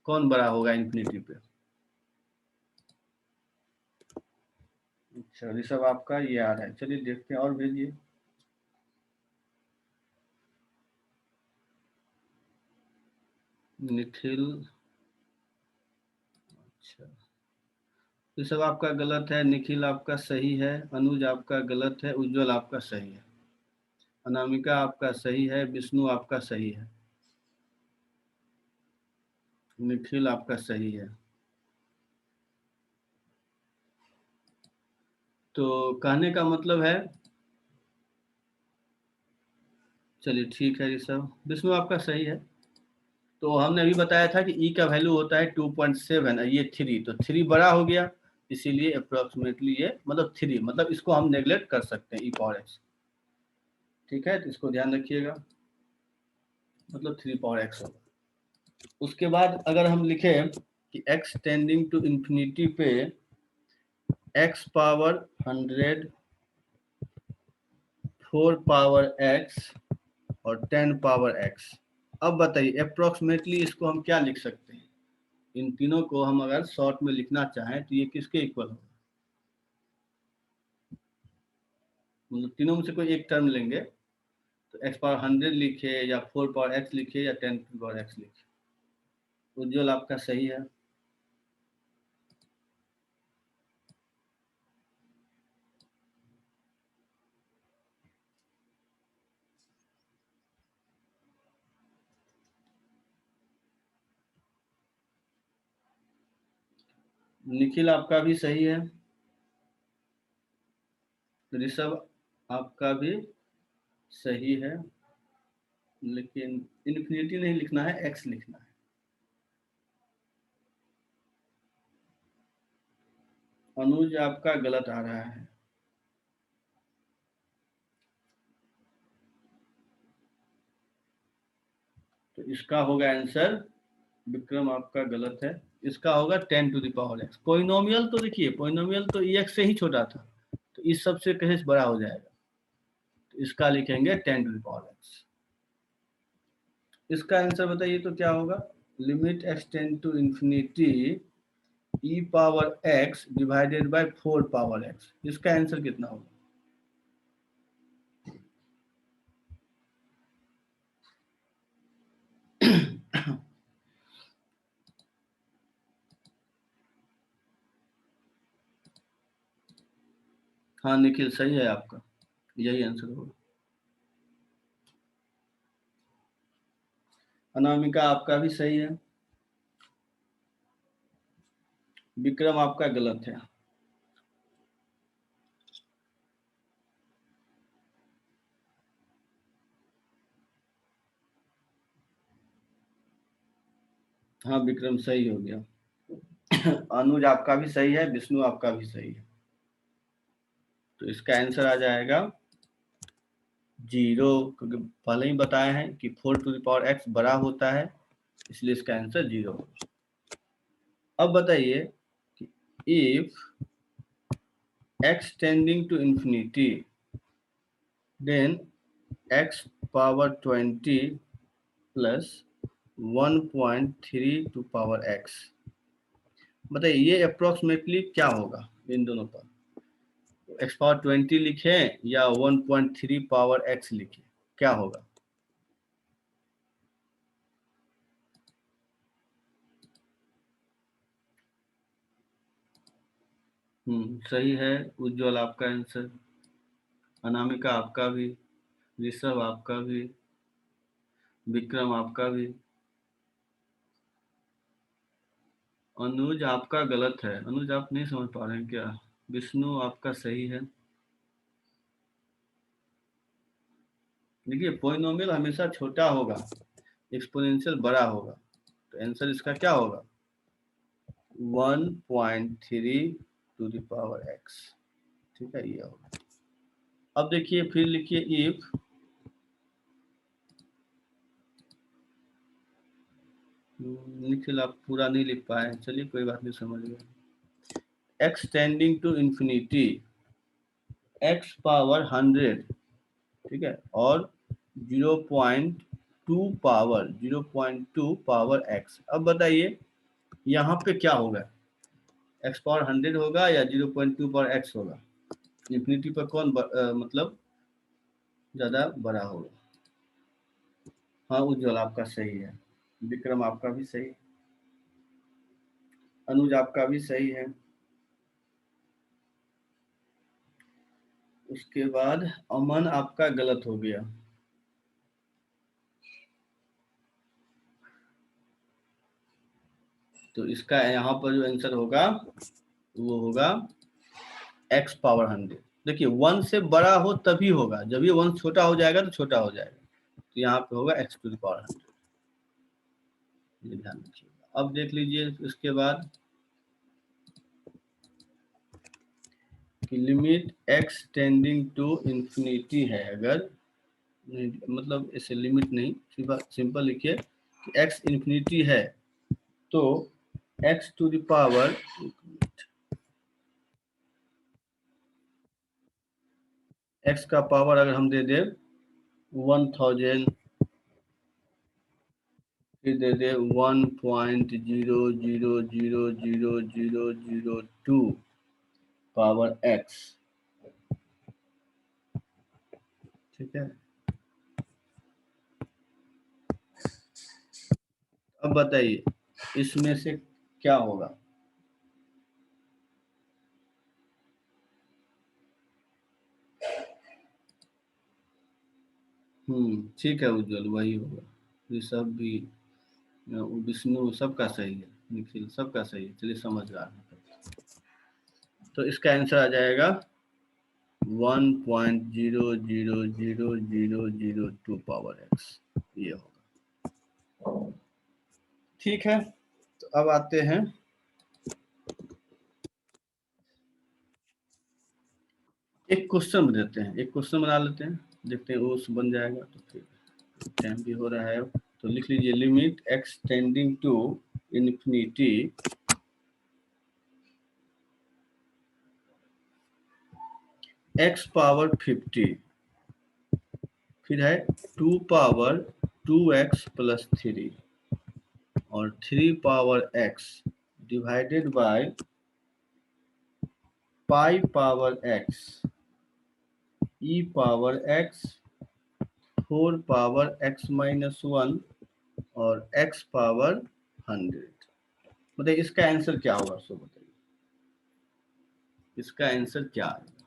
कौन बड़ा होगा इन्फिनिटी पे। अच्छा ऋषभ आपका ये आ रहा है, चलिए देखते हैं और भेजिए। निखिल, अच्छा ऋषभ आपका गलत है, निखिल आपका सही है, अनुज आपका गलत है, उज्जवल आपका सही है, अनामिका आपका सही है, विष्णु आपका सही है, निखिल आपका सही है। तो कहने का मतलब है, चलिए ठीक है ऋषभ, विष्णु आपका सही है। तो हमने अभी बताया था कि ई का वैल्यू होता है 2.7, ये 3, तो 3 बड़ा हो गया, इसीलिए अप्रोक्सीमेटली ये मतलब 3, मतलब इसको हम नेग्लेक्ट कर सकते हैं ई पावर एक्स। ठीक है, तो इसको ध्यान रखिएगा, मतलब 3 पावर एक्स होगा। उसके बाद अगर हम लिखें कि x टेंडिंग टू इंफिनिटी पे x पावर 100, 4 पावर x और 10 पावर x। अब बताइए अप्रोक्सीमेटली इसको हम क्या लिख सकते हैं। इन तीनों को हम अगर शॉर्ट में लिखना चाहें तो ये किसके इक्वल होगा, मतलब तीनों में से कोई एक टर्म लेंगे तो x पावर 100 लिखे या 4 पावर x लिखे या 10 पावर x लिखे। उज्जवल आपका सही है। निखिल आपका भी सही है। ऋषभ आपका भी सही है, लेकिन इन्फिनिटी नहीं लिखना है, एक्स लिखना है। अनुज आपका गलत आ रहा है। तो इसका होगा आंसर, विक्रम आपका गलत है, इसका होगा 10 to the power x. Polynomial तो देखिए, पोइनोमियल तो एक्स से ही छोटा था, तो इस सबसे कहीं बड़ा हो जाएगा, तो इसका लिखेंगे 10 टू द पावर एक्स। इसका आंसर बताइए तो क्या होगा। Limit x tend to infinity e power x divided by 4 power x, इसका आंसर कितना होगा। हाँ निखिल सही है आपका, यही आंसर होगा। अनामिका आपका भी सही है। विक्रम आपका गलत है। हाँ विक्रम सही हो गया। अनुज आपका भी सही है, विष्णु आपका भी सही है। तो इसका आंसर आ जाएगा 0, क्योंकि पहले ही बताए हैं कि 4 टू द पावर x बड़ा होता है, इसलिए इसका आंसर 0 होगा। अब बताइए कि if x tending to infinity then x power 20 plus 1.3 to power x। बताइए ये अप्रोक्सीमेटली क्या होगा इन दोनों पर? x पावर 20 लिखें या 1.3 पावर x लिखें, क्या होगा? सही है उज्जवल आपका आंसर, अनामिका आपका भी, ऋषभ आपका भी, विक्रम आपका भी। अनुज आपका गलत है, अनुज आप नहीं समझ पा रहे हैं क्या? विष्णु आपका सही है। देखिए पॉलिनोमियल हमेशा छोटा होगा, एक्सपोनेंशियल बड़ा होगा, तो आंसर इसका क्या होगा? 1.3 टू द पावर x। ठीक है, ये होगा। अब देखिए फिर लिखिए इफ निखिल आप पूरा नहीं लिख पाए, चलिए कोई बात नहीं, समझ गए। x tending to infinity x power 100, ठीक है, और 0.2 पावर x। अब बताइए यहाँ पे क्या होगा? x पावर 100 होगा या 0.2 पावर x होगा? इंफिनिटी पर कौन मतलब ज्यादा बड़ा होगा? हाँ उज्जवल आपका सही है, विक्रम आपका भी सही, अनुज आपका भी सही है। उसके बाद अमन आपका गलत हो गया। तो इसका यहाँ पर जो आंसर होगा वो होगा x पावर 100। देखिए 1 से बड़ा हो तभी होगा, जब ये 1 छोटा हो जाएगा तो छोटा हो जाएगा, तो यहाँ पे होगा x टू द पावर 100। ये ध्यान रखिएगा। अब देख लीजिए इसके बाद कि limit x tending to infinity है, अगर मतलब इसे लिमिट नहीं, सिंपल लिखिए कि x इंफिनिटी है तो x to the power x का पावर अगर हम दे दे 1000, फिर दे दे 1.000002 पावर x, ठीक है। अब बताइए इसमें से क्या होगा? ठीक है उज्जवल, वही होगा। ऋषभ भी, विष्णु सबका सही है, निखिल सबका सही है, चलिए समझ रहा है। तो इसका आंसर आ जाएगा 1.000002 पावर x, ये होगा। ठीक है, तो अब आते हैं एक क्वेश्चन देते हैं, एक क्वेश्चन बना लेते हैं, देखते हैं वो बन जाएगा तो फिर टाइम भी हो रहा है। तो लिख लीजिए limit x tending to infinity x power 50, फिर है 2 पावर 2x प्लस 3 और 3 power x divided by pi power x e power x 4 power x minus 1 और x पावर 100। बताइए इसका आंसर क्या होगा? सो बताइए इसका आंसर क्या है?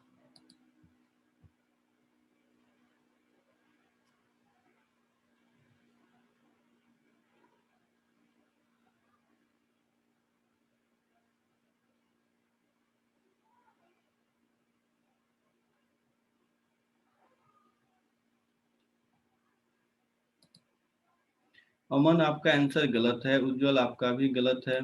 अमन आपका आंसर गलत है, उज्जवल आपका भी गलत है।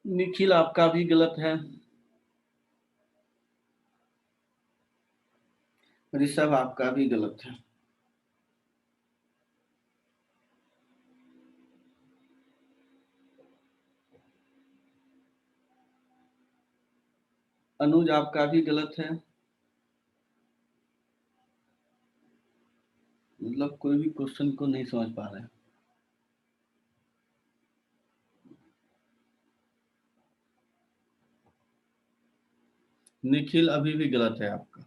निखिल आपका भी गलत है। ऋषभ आपका भी गलत है। अनुज आपका भी गलत है। मतलब कोई भी क्वेश्चन को नहीं समझ पा रहे हैं। निखिल अभी भी गलत है आपका।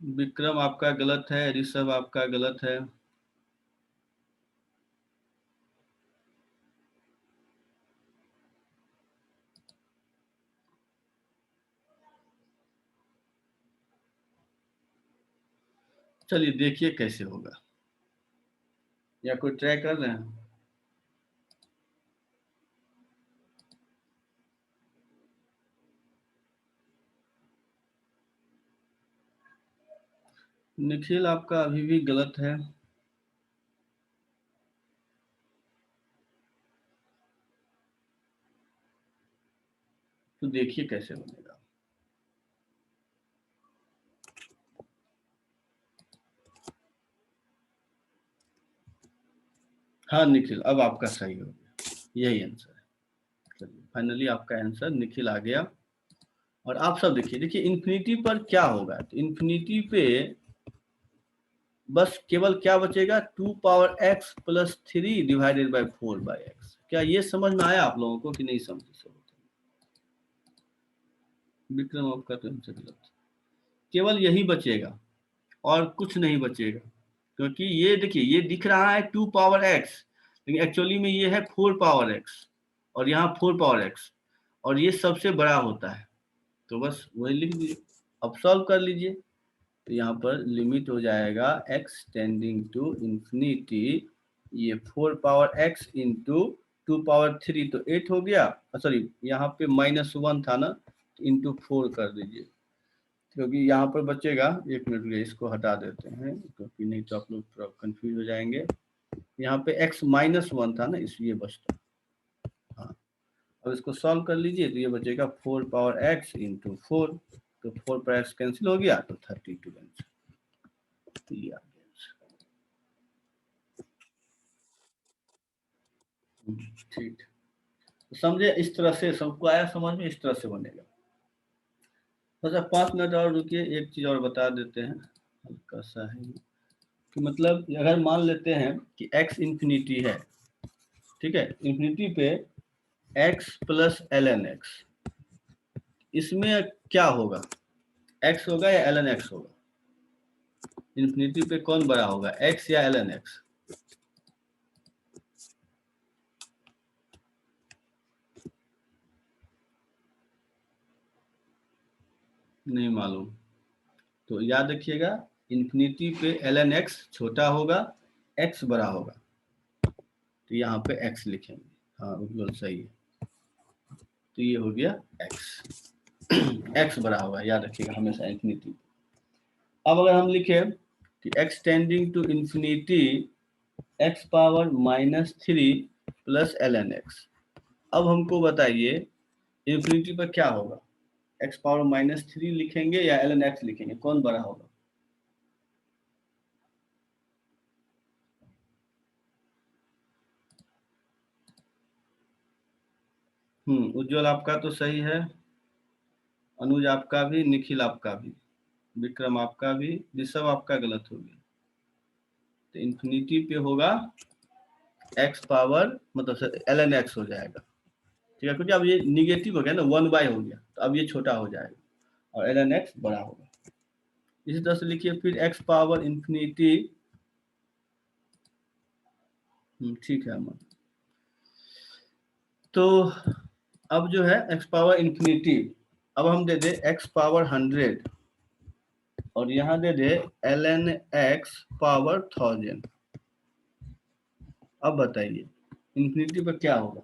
विक्रम आपका गलत है, ऋषभ आपका गलत है। चलिए देखिए कैसे होगा, या कोई ट्राई कर रहे हैं? निखिल आपका अभी भी गलत है। तो देखिए कैसे बनेगा। हाँ निखिल, अब आपका सही हो गया, यही आंसर है। चलिए फाइनली आपका आंसर निखिल आ गया। और आप सब देखिए, देखिए इन्फिनिटी पर क्या होगा, तो इन्फिनिटी पे बस केवल क्या बचेगा, 2 power x plus 3 divided by 4 by x. क्या ये समझ में आया आप लोगों को कि नहीं समझे? सब विक्रम आपका तो आंसर गलत, केवल यही बचेगा और कुछ नहीं बचेगा, क्योंकि ये देखिए ये दिख रहा है 2 पावर x, लेकिन एक्चुअली में ये है 4 पावर x, और यहाँ 4 पावर x, और ये सबसे बड़ा होता है, तो बस वही लिख दीजिए। अब सॉल्व कर लीजिए, तो यहाँ पर लिमिट हो जाएगा x टेंडिंग टू इंफिनिटी, ये 4 पावर x इंटू 2 पावर 3 तो 8 हो गया, सॉरी यहाँ पे -1 था ना, इंटू 4 कर दीजिए, क्योंकि यहाँ पर बचेगा, एक मिनट लिए इसको हटा देते हैं, क्योंकि नहीं तो आप लोग थोड़ा कंफ्यूज हो जाएंगे। यहाँ पे x -1 था ना, इसलिए बचता। हाँ, अब इसको सॉल्व कर लीजिए, तो ये बचेगा 4 पावर x इंटू 4, तो 4 पर x कैंसिल हो गया, तो 32 आंसर। तो ये आ गया आंसर। ठीक, तो समझे, इस तरह से सबको आया समझ में, इस तरह से बनेगा। बस अब 5 मिनट और रुकिए, एक चीज और बता देते हैं, हल्का सा है कि मतलब अगर मान लेते हैं कि x इंफिनिटी है, ठीक है, इंफिनिटी पे x प्लस ln x, इसमें क्या होगा, x होगा या ln x होगा? इंफिनिटी पे कौन बड़ा होगा, x या ln x? नहीं मालूम, तो याद रखिएगा इंफिनिटी पे ln x छोटा होगा, x बड़ा होगा, तो यहाँ पे x लिखेंगे। हाँ बिल्कुल सही है, तो ये हो गया x, x बड़ा होगा, याद रखिएगा हमेशा इंफिनिटी। अब अगर हम लिखें कि x tending to infinity x power -3 plus ln x, अब हमको बताइए इंफिनिटी पर क्या होगा, x पावर -3 लिखेंगे या ln x लिखेंगे, कौन बड़ा होगा? उज्जवल आपका तो सही है, अनुज आपका भी, निखिल आपका भी, विक्रम आपका भी, ऋषभ आपका गलत हो गया। तो इंफिनिटी पे होगा x पावर मतलब ln x हो जाएगा, ठीक है, क्योंकि अब ये निगेटिव हो गया ना, 1/, हो गया, तो अब ये छोटा हो जाएगा और ln x बड़ा होगा। इसी तरह से लिखिए फिर x पावर इंफिनिटी, ठीक है अमन। तो अब जो है x पावर इंफिनिटी अब हम दे दे x पावर 100 और यहाँ दे दे ln x पावर 1000। अब बताइए इंफिनिटी पर क्या होगा?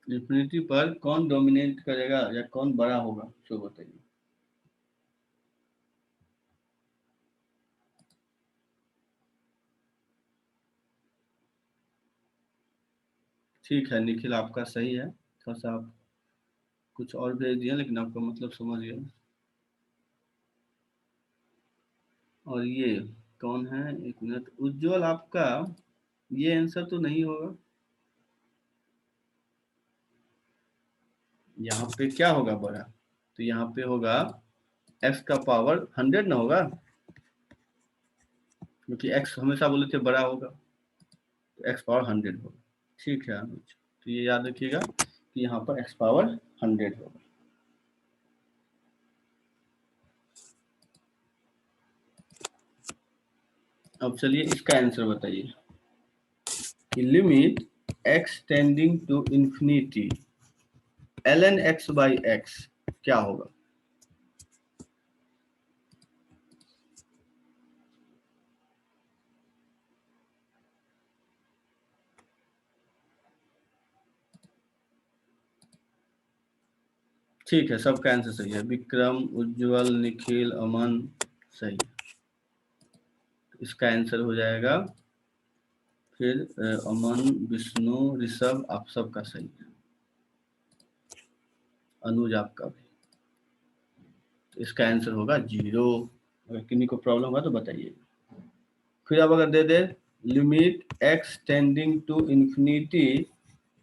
इंफिनिटी पर कौन डोमिनेट करेगा या कौन बड़ा होगा, जो बताइए। ठीक है निखिल, आपका सही है। थोड़ा सा आप कुछ और भेज दिया, लेकिन आपका मतलब समझ गया। और ये कौन है, एक मिनट, उज्जवल, आपका ये आंसर तो नहीं होगा। यहाँ पे क्या होगा बड़ा? तो यहाँ पे होगा x का पावर 100 ना होगा, क्योंकि x हमेशा बोले थे बड़ा होगा, तो x पावर 100 होगा। ठीक है अनुज, तो ये याद रखिएगा कि यहाँ पर x पावर 100 होगा। अब चलिए इसका आंसर बताइए कि limit x tending to infinity ln x by x क्या होगा? ठीक है, सबका आंसर सही है। विक्रम, उज्जवल, निखिल, अमन, सही। इसका आंसर हो जाएगा फिर अमन, विष्णु, ऋषभ, आप सबका सही है। अनुज आपका भी। तो इसका आंसर होगा 0। अगर किन्हीं को प्रॉब्लम होगा तो बताइए। फिर अब अगर दे दे limit x tending to infinity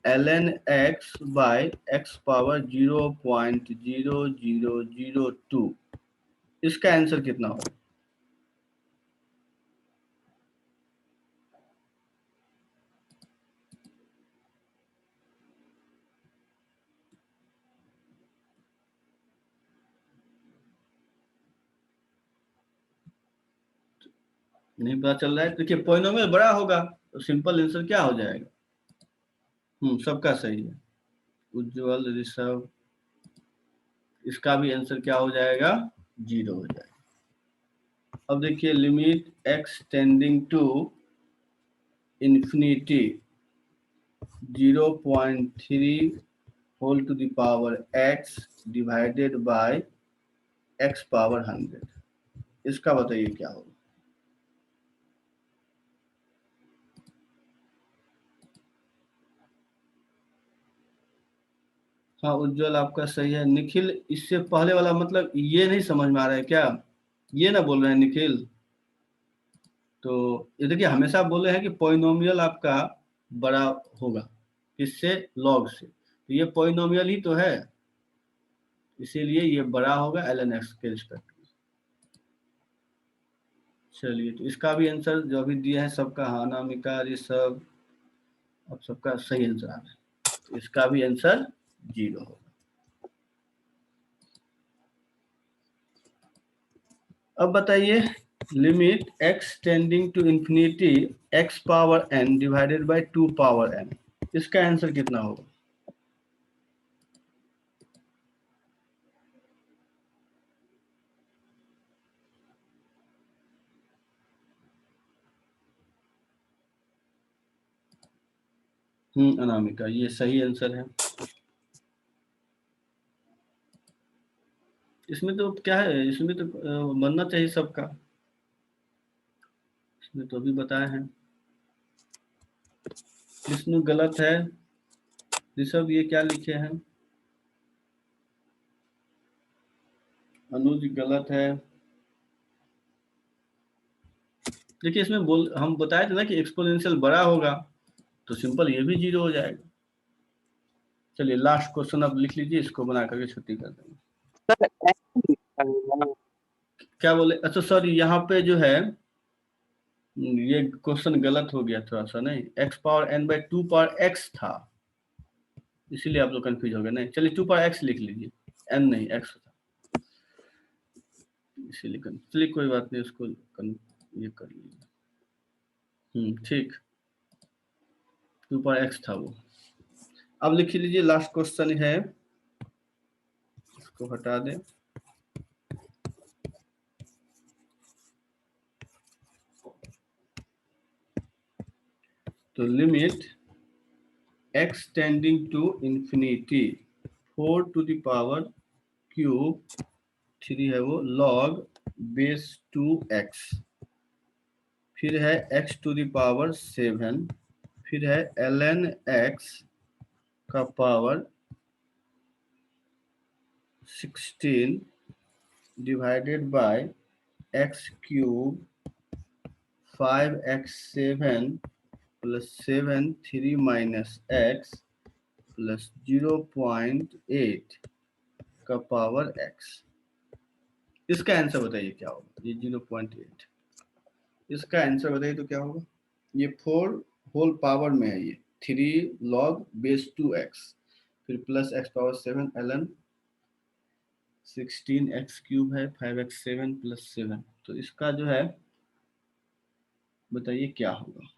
ln x by x power 0.0002, इसका आंसर कितना होगा? नहीं पता चल रहा है? देखिए पॉलिनोमियल बड़ा होगा तो सिंपल आंसर क्या हो जाएगा? सबका सही है। उज्जवल, ऋषभ, इसका भी आंसर क्या हो जाएगा? 0 हो जाएगा। अब देखिए limit x tending to infinity 0.3 whole to the power x divided by x power 100, इसका बताइए क्या होगा? हाँ उज्जवल आपका सही है। निखिल, इससे पहले वाला मतलब ये नहीं समझ में आ रहा है क्या? ये ना बोल रहे हैं निखिल? तो ये देखिए हमेशा आप बोल रहे हैं कि पॉलिनोमियल आपका बड़ा होगा, किससे? लॉग से। तो ये पॉलिनोमियल ही तो है, इसीलिए ये बड़ा होगा ln x के रिस्पेक्ट में। चलिए तो इसका भी आंसर जो अभी दिया है सबका, हाँ अनामिका, ऋषभ, अब सबका सही आंसर आ रहा है। तो इसका भी आंसर 0 होगा। अब बताइए limit x tending to infinity x power n divided by 2 power n, इसका आंसर कितना होगा? अनामिका, ये सही आंसर है। इसमें तो क्या है, इसमें तो बनना चाहिए सबका, इसमें तो अभी बताए हैं। विष्णु गलत है। ऋषभ ये क्या लिखे हैं? अनुज गलत है। देखिए इसमें हम बताए थे ना कि एक्सपोनेंशियल बड़ा होगा, तो सिंपल ये भी 0 हो जाएगा। चलिए लास्ट क्वेश्चन अब लिख लीजिए, इसको बना करके छुट्टी कर देंगे। क्या बोले? अच्छा सॉरी, यहाँ पे जो है ये क्वेश्चन गलत हो गया थोड़ा सा, नहीं x power n by 2 power x था, इसीलिए आप लोग कंफ्यूज हो गए। नहीं चलिए 2 पावर x लिख लीजिए, n नहीं x था, इसीलिए चलिए कोई बात नहीं, उसको ये कर लीजिए। ठीक। 2 पर x था वो। अब लिख लीजिए लास्ट क्वेश्चन है, इसको हटा दें। तो limit x tending to infinity 4 to the power cube 3 है वो log बेस 2x, फिर है x टू द पावर 7, फिर है ln x का power 16 divided by x cube 5x7 plus 7 3 minus x plus 0.8 का पावर x। इसका आंसर बताइए क्या होगा। ये 0.8, इसका आंसर बताइए तो क्या होगा। ये 4 होल पावर में है, ये 3 log बेस 2x, फिर plus x power 7 ln 16x cube है 5x7 प्लस 7। तो इसका जो है बताइए क्या होगा।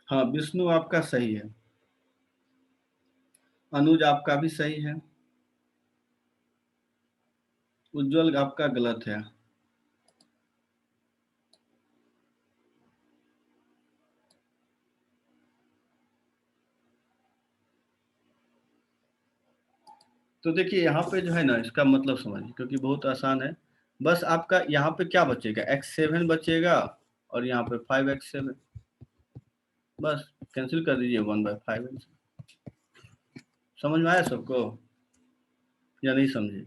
हाँ विष्णु आपका सही है, अनुज आपका भी सही है, उज्जवल आपका गलत है। तो देखिए यहाँ पे जो है ना, इसका मतलब समझिए, क्योंकि बहुत आसान है। बस आपका यहाँ पे क्या बचेगा, x7 बचेगा और यहाँ पे 5x7, बस कैंसिल कर दीजिए 1/5। समझ में आया सबको या नहीं समझे।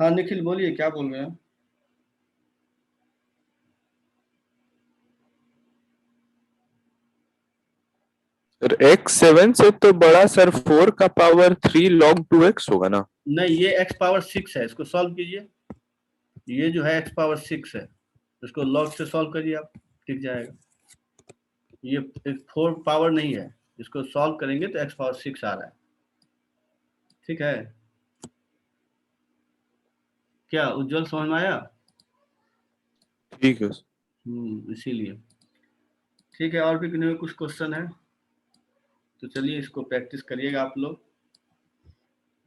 हाँ निखिल बोलिए, क्या बोल रहे हैं। सर x7 से तो बड़ा सर 4 का पावर 3 log 2x होगा ना। नहीं, ये x पावर 6 है, इसको सॉल्व कीजिए। ये जो है x पावर 6 है, इसको log से सॉल्व करिए आप, ठीक जाएगा। ये 4 पावर नहीं है, इसको सॉल्व करेंगे तो x पावर 6 आ रहा है, ठीक है। क्या उज्जवल समझ में आया। ठीक है। इसीलिए ठीक है। और भी किन्हीं कुछ क्वेश्चन है तो चलिए इसको प्रैक्टिस करिएगा आप लोग,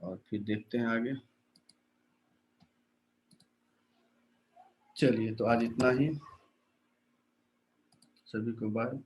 और फिर देखते हैं आगे। चलिए तो आज इतना ही, सभी को बाय।